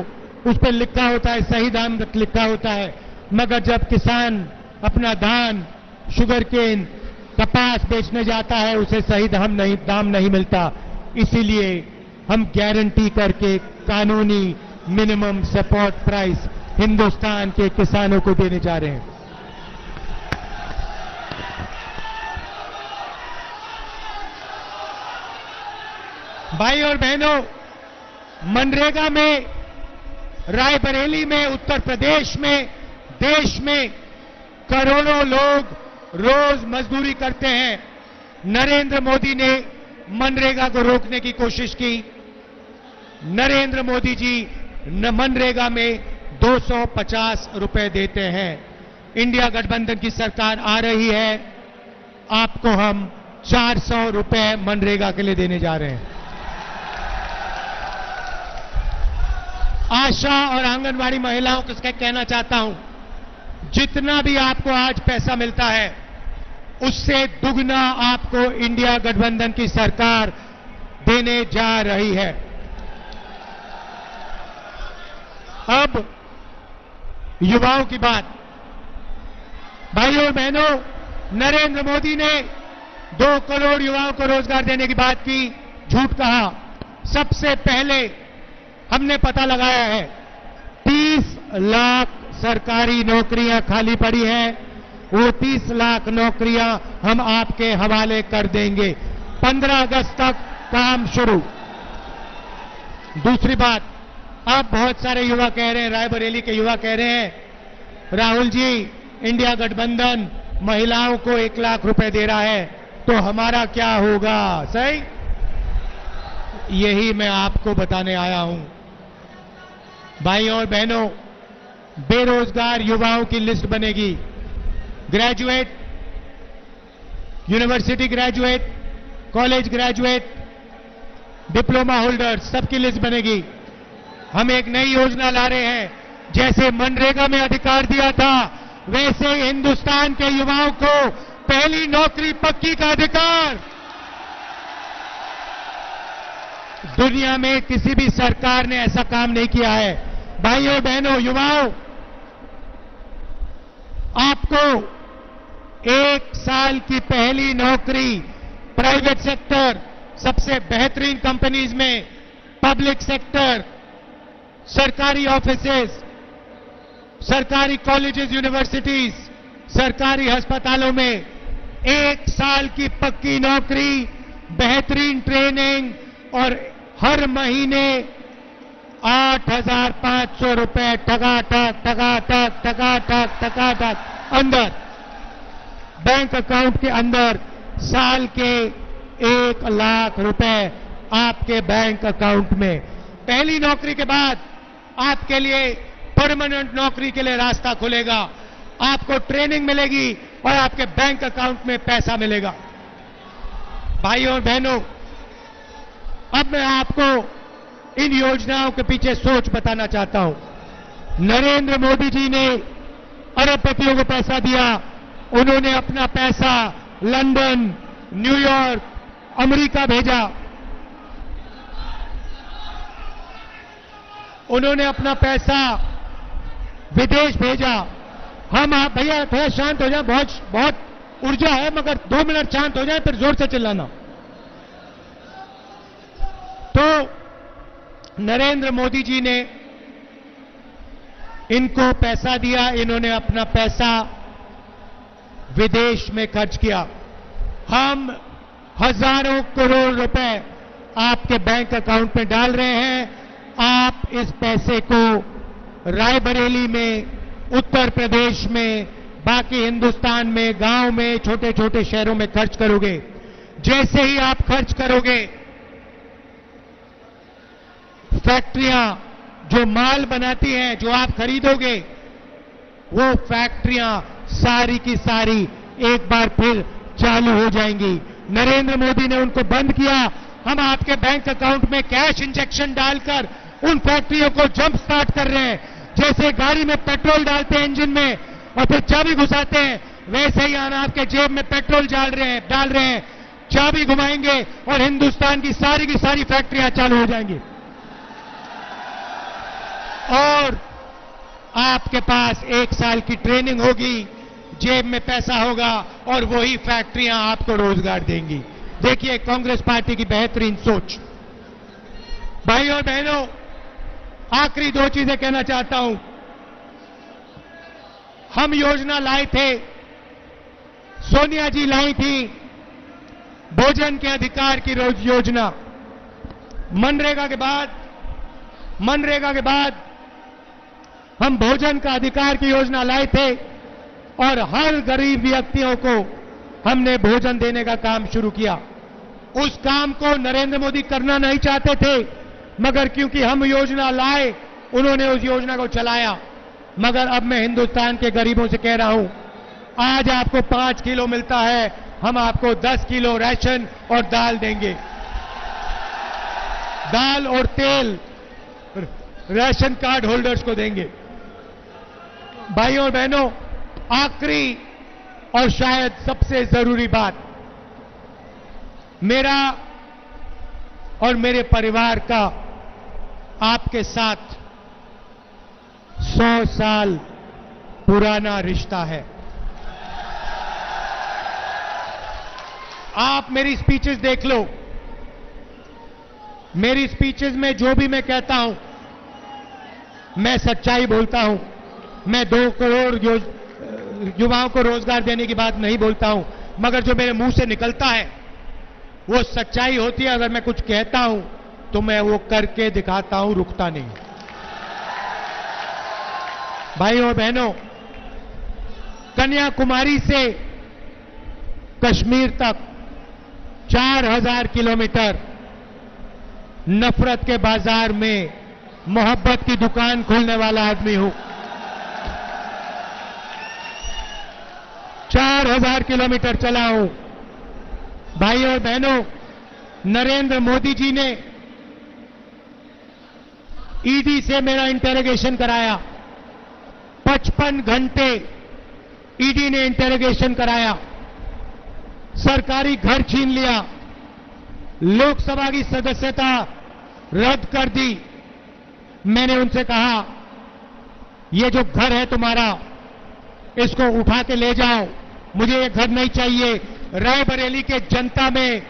उस पर लिखा होता है, सही दाम लिखा होता है। मगर जब किसान अपना धान, शुगर केन, कपास बेचने जाता है, उसे सही दाम नहीं मिलता। इसीलिए हम गारंटी करके कानूनी मिनिमम सपोर्ट प्राइस हिंदुस्तान के किसानों को देने जा रहे हैं। भाई और बहनों, मनरेगा में, रायबरेली में, उत्तर प्रदेश में, देश में करोड़ों लोग रोज मजदूरी करते हैं। नरेंद्र मोदी ने मनरेगा को रोकने की कोशिश की। नरेंद्र मोदी जी मनरेगा में 250 रुपए देते हैं। इंडिया गठबंधन की सरकार आ रही है, आपको हम 400 रुपए मनरेगा के लिए देने जा रहे हैं। आशा और आंगनवाड़ी महिलाओं को कहना चाहता हूं, जितना भी आपको आज पैसा मिलता है उससे दुगना आपको इंडिया गठबंधन की सरकार देने जा रही है। अब युवाओं की बात। भाइयों और बहनों, नरेंद्र मोदी ने 2 करोड़ युवाओं को रोजगार देने की बात की, झूठ कहा। सबसे पहले हमने पता लगाया है 30 लाख सरकारी नौकरियां खाली पड़ी हैं, वो 30 लाख नौकरियां हम आपके हवाले कर देंगे। 15 अगस्त तक काम शुरू। दूसरी बात, अब बहुत सारे युवा कह रहे हैं, रायबरेली के युवा कह रहे हैं राहुल जी, इंडिया गठबंधन महिलाओं को 1 लाख रुपए दे रहा है, तो हमारा क्या होगा? सही, यही मैं आपको बताने आया हूं। भाइयों और बहनों, बेरोजगार युवाओं की लिस्ट बनेगी। Graduate, university graduate, college graduate, diploma holder, सबकी लिस्ट बनेगी। हम एक नई योजना ला रहे हैं। जैसे मनरेगा में अधिकार दिया था, वैसे हिंदुस्तान के युवाओं को पहली नौकरी पक्की का अधिकार। दुनिया में किसी भी सरकार ने ऐसा काम नहीं किया है। भाइयों बहनों, युवाओं, आपको 1 साल की पहली नौकरी प्राइवेट सेक्टर, सबसे बेहतरीन कंपनीज में, पब्लिक सेक्टर, सरकारी ऑफिसेस, सरकारी कॉलेजेस, यूनिवर्सिटीज, सरकारी अस्पतालों में 1 साल की पक्की नौकरी, बेहतरीन ट्रेनिंग और हर महीने 8,500 रुपए टका अंदर बैंक अकाउंट के अंदर, साल के 1 लाख रुपए आपके बैंक अकाउंट में। पहली नौकरी के बाद आपके लिए परमानेंट नौकरी के लिए रास्ता खुलेगा। आपको ट्रेनिंग मिलेगी और आपके बैंक अकाउंट में पैसा मिलेगा। भाइयों और बहनों, अब मैं आपको इन योजनाओं के पीछे सोच बताना चाहता हूं। नरेंद्र मोदी जी ने अरबपतियों को पैसा दिया। उन्होंने अपना पैसा लंदन, न्यूयॉर्क, अमेरिका भेजा। उन्होंने अपना पैसा विदेश भेजा। हम आप भैया थोड़ा शांत हो जाए, बहुत ऊर्जा है, मगर 2 मिनट शांत हो जाए, फिर जोर से चिल्लाना। तो नरेंद्र मोदी जी ने इनको पैसा दिया, इन्होंने अपना पैसा विदेश में खर्च किया। हम हजारों करोड़ रुपए आपके बैंक अकाउंट में डाल रहे हैं। आप इस पैसे को रायबरेली में, उत्तर प्रदेश में, बाकी हिंदुस्तान में, गांव में, छोटे छोटे शहरों में खर्च करोगे। जैसे ही आप खर्च करोगे, फैक्ट्रियां जो माल बनाती हैं, जो आप खरीदोगे, वो फैक्ट्रियां सारी की सारी एक बार फिर चालू हो जाएंगी। नरेंद्र मोदी ने उनको बंद किया। हम आपके बैंक अकाउंट में कैश इंजेक्शन डालकर उन फैक्ट्रियों को जंप स्टार्ट कर रहे हैं। जैसे गाड़ी में पेट्रोल डालते हैं इंजन में और फिर चाबी घुसाते हैं, वैसे ही हम आपके जेब में पेट्रोल डाल रहे हैं, चाबी घुमाएंगे और हिंदुस्तान की सारी फैक्ट्रियां चालू हो जाएंगी। और आपके पास 1 साल की ट्रेनिंग होगी, जेब में पैसा होगा और वही फैक्ट्रियां आपको रोजगार देंगी। देखिए कांग्रेस पार्टी की बेहतरीन सोच। भाइयों और बहनों, आखिरी 2 चीजें कहना चाहता हूं। हम योजना लाए थे, सोनिया जी लाई थी, भोजन के अधिकार की योजना। मनरेगा के बाद हम भोजन का अधिकार की योजना लाए थे और हर गरीब व्यक्तियों को हमने भोजन देने का काम शुरू किया। उस काम को नरेंद्र मोदी करना नहीं चाहते थे, मगर क्योंकि हम योजना लाए, उन्होंने उस योजना को चलाया। मगर अब मैं हिंदुस्तान के गरीबों से कह रहा हूं, आज आपको 5 किलो मिलता है, हम आपको 10 किलो राशन और दाल देंगे। दाल और तेल राशन कार्ड होल्डर्स को देंगे। भाइयों और बहनों, आखिरी और शायद सबसे जरूरी बात, मेरा और मेरे परिवार का आपके साथ 100 साल पुराना रिश्ता है। आप मेरी स्पीचेस देख लो। मेरी स्पीचेस में जो भी मैं कहता हूं, मैं सच्चाई बोलता हूं। मैं 2 करोड़ युवाओं को रोजगार देने की बात नहीं बोलता हूं, मगर जो मेरे मुंह से निकलता है वो सच्चाई होती है। अगर मैं कुछ कहता हूं तो मैं वो करके दिखाता हूं, रुकता नहीं। भाइयों और बहनों, कन्याकुमारी से कश्मीर तक 4000 किलोमीटर नफरत के बाजार में मोहब्बत की दुकान खोलने वाला आदमी हूं। 4000 किलोमीटर चला हूं। भाइयों और बहनों, नरेंद्र मोदी जी ने ईडी से मेरा इंटेरोगेशन कराया। 55 घंटे ईडी ने इंटेरोगेशन कराया। सरकारी घर छीन लिया। लोकसभा की सदस्यता रद्द कर दी। मैंने उनसे कहा, ये जो घर है तुम्हारा, इसको उठा के ले जाओ, मुझे ये घर नहीं चाहिए। रायबरेली के जनता में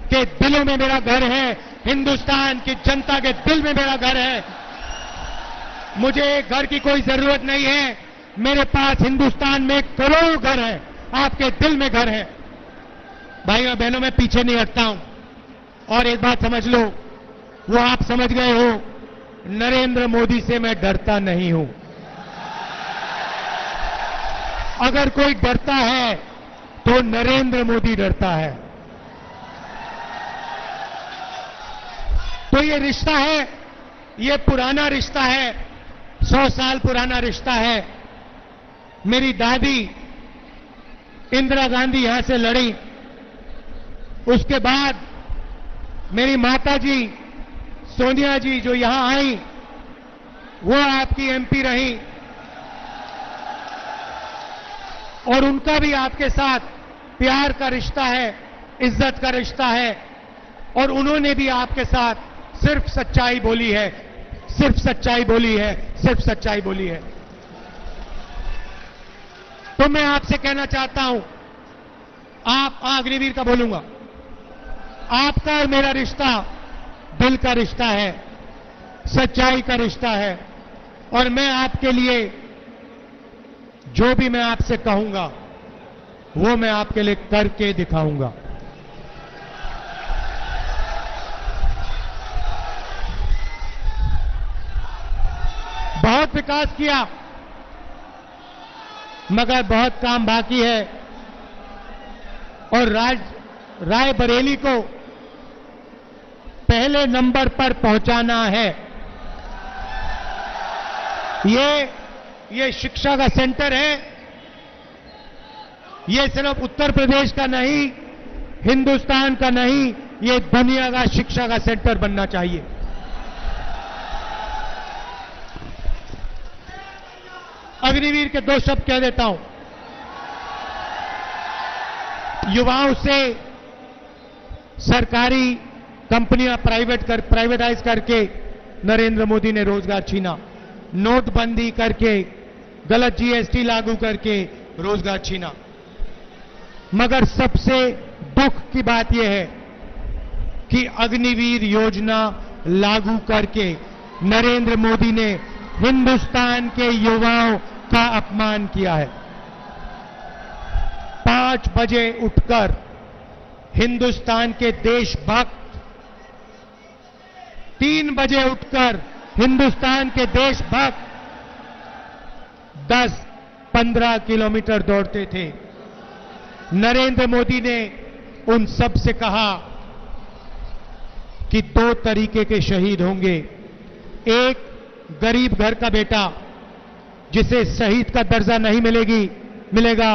के दिलों में मेरा घर है, हिंदुस्तान की जनता के दिल में मेरा घर है। मुझे घर की कोई जरूरत नहीं है। मेरे पास हिंदुस्तान में करोड़ों घर है, आपके दिल में घर है। भाइयों और बहनों, मैं पीछे नहीं हटता हूं। और एक बात समझ लो, वो आप समझ गए हो, नरेंद्र मोदी से मैं डरता नहीं हूं। अगर कोई डरता है तो नरेंद्र मोदी डरता है। तो ये रिश्ता है, ये पुराना रिश्ता है, 100 साल पुराना रिश्ता है। मेरी दादी इंदिरा गांधी यहां से लड़ी, उसके बाद मेरी माताजी सोनिया जी जो यहां आई, वो आपकी एमपी रही, और उनका भी आपके साथ प्यार का रिश्ता है, इज्जत का रिश्ता है। और उन्होंने भी आपके साथ सिर्फ सच्चाई बोली है, सिर्फ सच्चाई बोली है, सिर्फ सच्चाई बोली है। तो मैं आपसे कहना चाहता हूं, आप अग्निवीर का बोलूंगा, आपका और मेरा रिश्ता दिल का रिश्ता है, सच्चाई का रिश्ता है। और मैं आपके लिए जो भी मैं आपसे कहूंगा, वो मैं आपके लिए करके दिखाऊंगा। बहुत विकास किया, मगर बहुत काम बाकी है। और रायबरेली को पहले नंबर पर पहुंचाना है। ये शिक्षा का सेंटर है, ये सिर्फ उत्तर प्रदेश का नहीं, हिंदुस्तान का नहीं, ये दुनिया का शिक्षा का सेंटर बनना चाहिए। अग्निवीर के 2 शब्द कह देता हूं। युवाओं से सरकारी कंपनियां प्राइवेटाइज करके नरेंद्र मोदी ने रोजगार छीना। नोटबंदी करके, गलत जीएसटी लागू करके रोजगार छीना। मगर सबसे दुख की बात यह है कि अग्निवीर योजना लागू करके नरेंद्र मोदी ने हिंदुस्तान के युवाओं का अपमान किया है। 5 बजे उठकर हिंदुस्तान के देशभक्त 3 बजे उठकर हिंदुस्तान के देशभक्त 10-15 किलोमीटर दौड़ते थे। नरेंद्र मोदी ने उन सब से कहा कि 2 तरीके के शहीद होंगे। एक, गरीब घर का बेटा जिसे शहीद का दर्जा नहीं मिलेगा,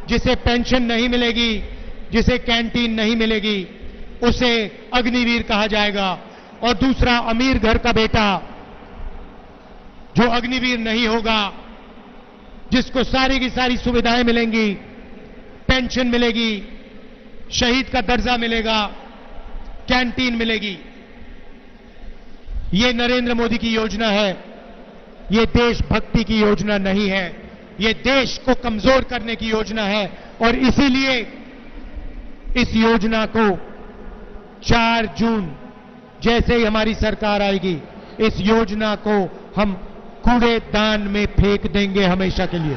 जिसे पेंशन नहीं मिलेगी, जिसे कैंटीन नहीं मिलेगी, उसे अग्निवीर कहा जाएगा। और दूसरा, अमीर घर का बेटा जो अग्निवीर नहीं होगा, जिसको सारी की सारी सुविधाएं मिलेंगी, पेंशन मिलेगी, शहीद का दर्जा मिलेगा, कैंटीन मिलेगी। ये नरेंद्र मोदी की योजना है, ये देशभक्ति की योजना नहीं है, ये देश को कमजोर करने की योजना है। और इसीलिए इस योजना को 4 जून जैसे ही हमारी सरकार आएगी, इस योजना को हम कूड़ेदान में फेंक देंगे हमेशा के लिए।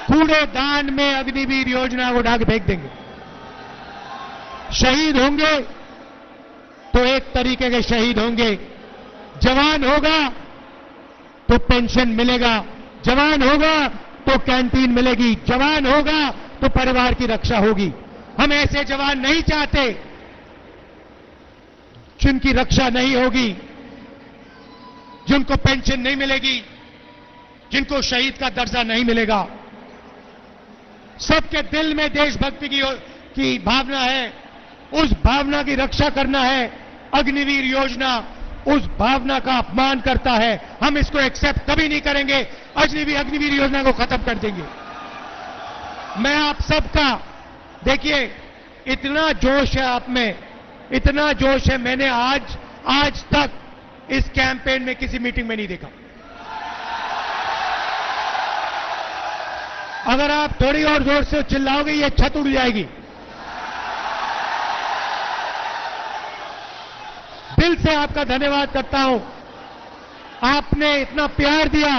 कूड़ेदान में अग्निवीर योजना को उठा के फेंक देंगे। शहीद होंगे तो एक तरीके के शहीद होंगे जवान होगा तो पेंशन मिलेगा, जवान होगा तो कैंटीन मिलेगी, जवान होगा तो परिवार की रक्षा होगी। हम ऐसे जवान नहीं चाहते जिनकी रक्षा नहीं होगी, जिनको पेंशन नहीं मिलेगी, जिनको शहीद का दर्जा नहीं मिलेगा। सबके दिल में देशभक्ति की भावना है, उस भावना की रक्षा करना है। अग्निवीर योजना उस भावना का अपमान करता है, हम इसको एक्सेप्ट कभी नहीं करेंगे। अग्निवीर योजना को खत्म कर देंगे। मैं आप सबका, देखिए इतना जोश है आप में, इतना जोश है, मैंने आज तक इस कैंपेन में किसी मीटिंग में नहीं देखा। अगर आप थोड़ी और जोर से चिल्लाओगे ये छत उड़ जाएगी। दिल से आपका धन्यवाद करता हूं, आपने इतना प्यार दिया,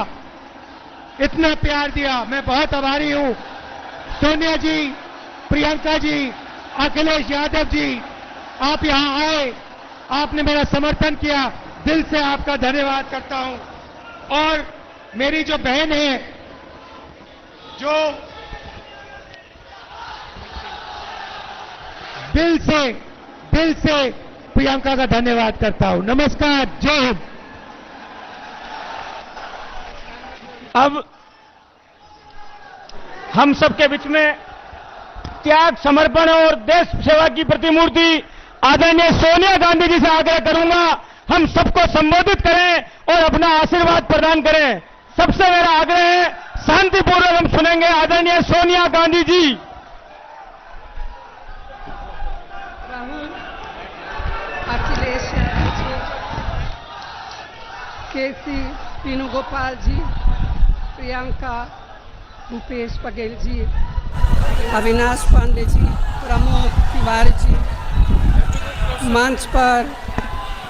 इतना प्यार दिया, मैं बहुत आभारी हूं। सोनिया जी, प्रियंका जी, अखिलेश यादव जी, आप यहां आए, आपने मेरा समर्थन किया, दिल से आपका धन्यवाद करता हूं। और मेरी जो बहन है, जो दिल से प्रियंका का धन्यवाद करता हूं। नमस्कार, जय हिंद। अब हम सबके बीच में त्याग, समर्पण और देश सेवा की प्रतिमूर्ति आदरणीय सोनिया गांधी जी से आग्रह करूंगा, हम सबको संबोधित करें और अपना आशीर्वाद प्रदान करें। सबसे मेरा आग्रह है, शांतिपूर्वक हम सुनेंगे आदरणीय सोनिया गांधी जी। राहुल, अखिलेश यादव जी, केसी वेणुगोपाल जी, प्रियंका, भूपेश बघेल जी, अविनाश पांडे जी, प्रमोद तिवारी जी, मंच पर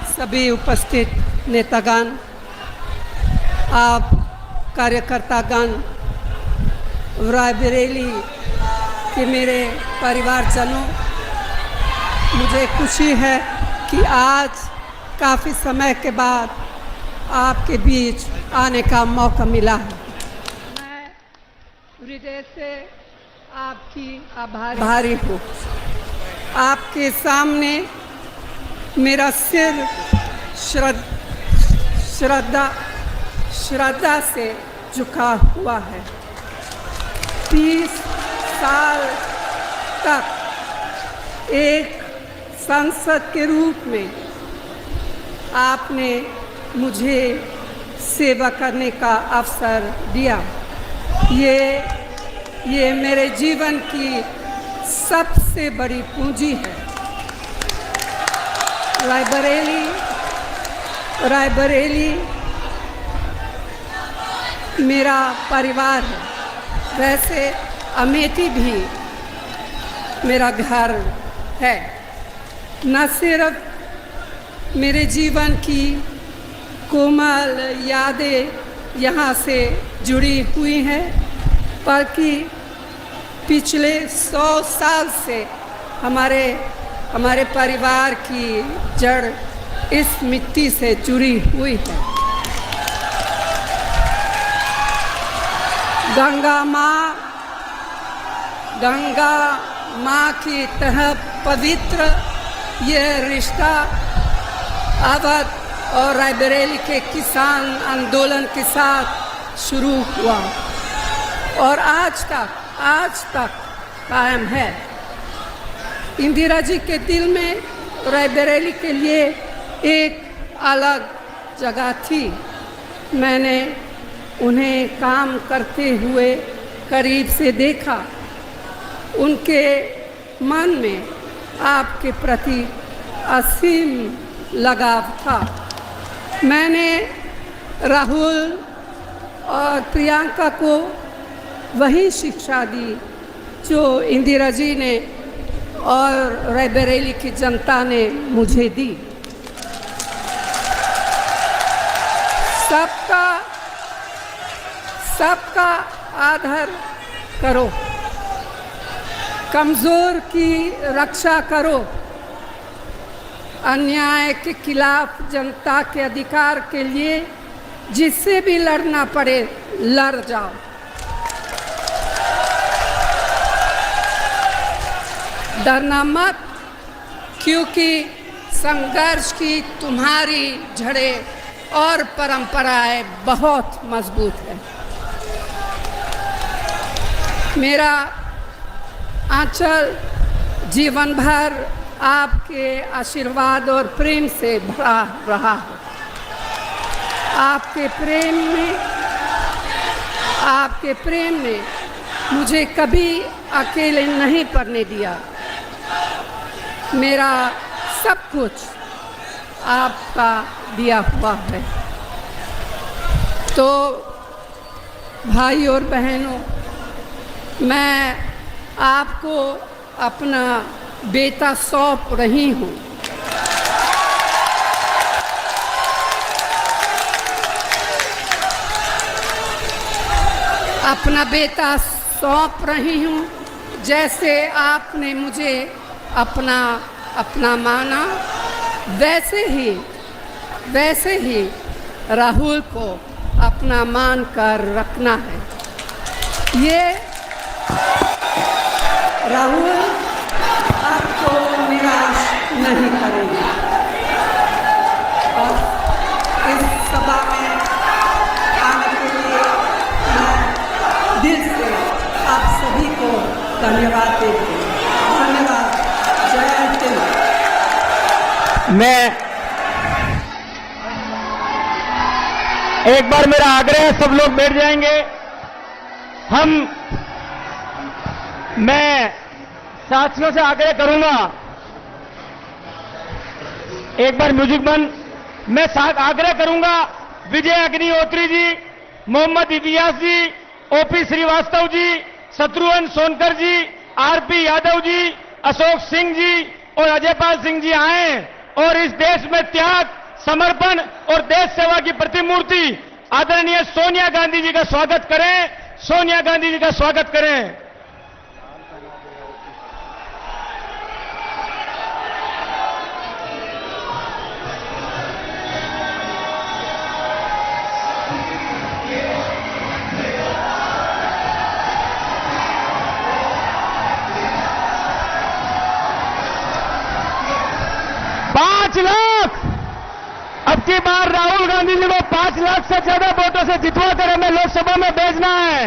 सभी उपस्थित नेतागण, आप कार्यकर्तागण, रायबरेली के मेरे परिवारजनों, मुझे खुशी है कि आज काफ़ी समय के बाद आपके बीच आने का मौका मिला है। मैं हृदय से आपकी आभारी हूँ। आपके सामने मेरा सिर श्रद्धा से झुका हुआ है। 30 साल तक एक सांसद के रूप में आपने मुझे सेवा करने का अवसर दिया। ये मेरे जीवन की सबसे बड़ी पूंजी है। रायबरेली मेरा परिवार है, वैसे अमेठी भी मेरा घर है। न सिर्फ मेरे जीवन की कोमल यादें यहाँ से जुड़ी हुई हैं, बल्कि पिछले 100 साल से हमारे परिवार की जड़ इस मिट्टी से जुड़ी हुई है। गंगा माँ की तरह पवित्र यह रिश्ता अवध और रायबरेली के किसान आंदोलन के साथ शुरू हुआ और आज तक कायम है। इंदिरा जी के दिल में रायबरेली के लिए एक अलग जगह थी। मैंने उन्हें काम करते हुए करीब से देखा। उनके मन में आपके प्रति असीम लगाव था। मैंने राहुल और प्रियंका को वही शिक्षा दी जो इंदिरा जी ने और रायबरेली की जनता ने मुझे दी। सबका आदर करो, कमजोर की रक्षा करो, अन्याय के खिलाफ जनता के अधिकार के लिए जिससे भी लड़ना पड़े लड़ जाओ। डरना मत, क्योंकि संघर्ष की तुम्हारी जड़ें और परंपराएं बहुत मजबूत है। मेरा आंचल जीवन भर आपके आशीर्वाद और प्रेम से भरा रहा है। आपके प्रेम ने मुझे कभी अकेले नहीं पड़ने दिया। मेरा सब कुछ आपका दिया हुआ है। तो भाई और बहनों, मैं आपको अपना बेटा सौंप रही हूँ। अपना बेटा सौंप रही हूँ, जैसे आपने मुझे अपना माना, वैसे ही राहुल को अपना मान कर रखना है। ये राहुल आपको निराश नहीं करेंगे। और इस सभा में आने के लिए मैं दिल से आप सभी को धन्यवाद देती हूँ। धन्यवाद। जय हिंद। मैं एक बार मेरा आग्रह है, सब लोग बैठ जाएंगे। मैं साथियों से आग्रह करूंगा, एक बार म्यूजिक बंद। मैं आग्रह करूंगा विजय अग्निहोत्री जी, मोहम्मद इलियास जी, ओपी श्रीवास्तव जी, शत्रुघ्न सोनकर जी, आरपी यादव जी, अशोक सिंह जी और अजयपाल सिंह जी आए और इस देश में त्याग, समर्पण और देश सेवा की प्रतिमूर्ति आदरणीय सोनिया गांधी जी का स्वागत करें। सोनिया गांधी जी का स्वागत करें। अब की बार राहुल गांधी जी को 5 लाख से ज्यादा वोटों से जितवा कर हमें लोकसभा में भेजना है।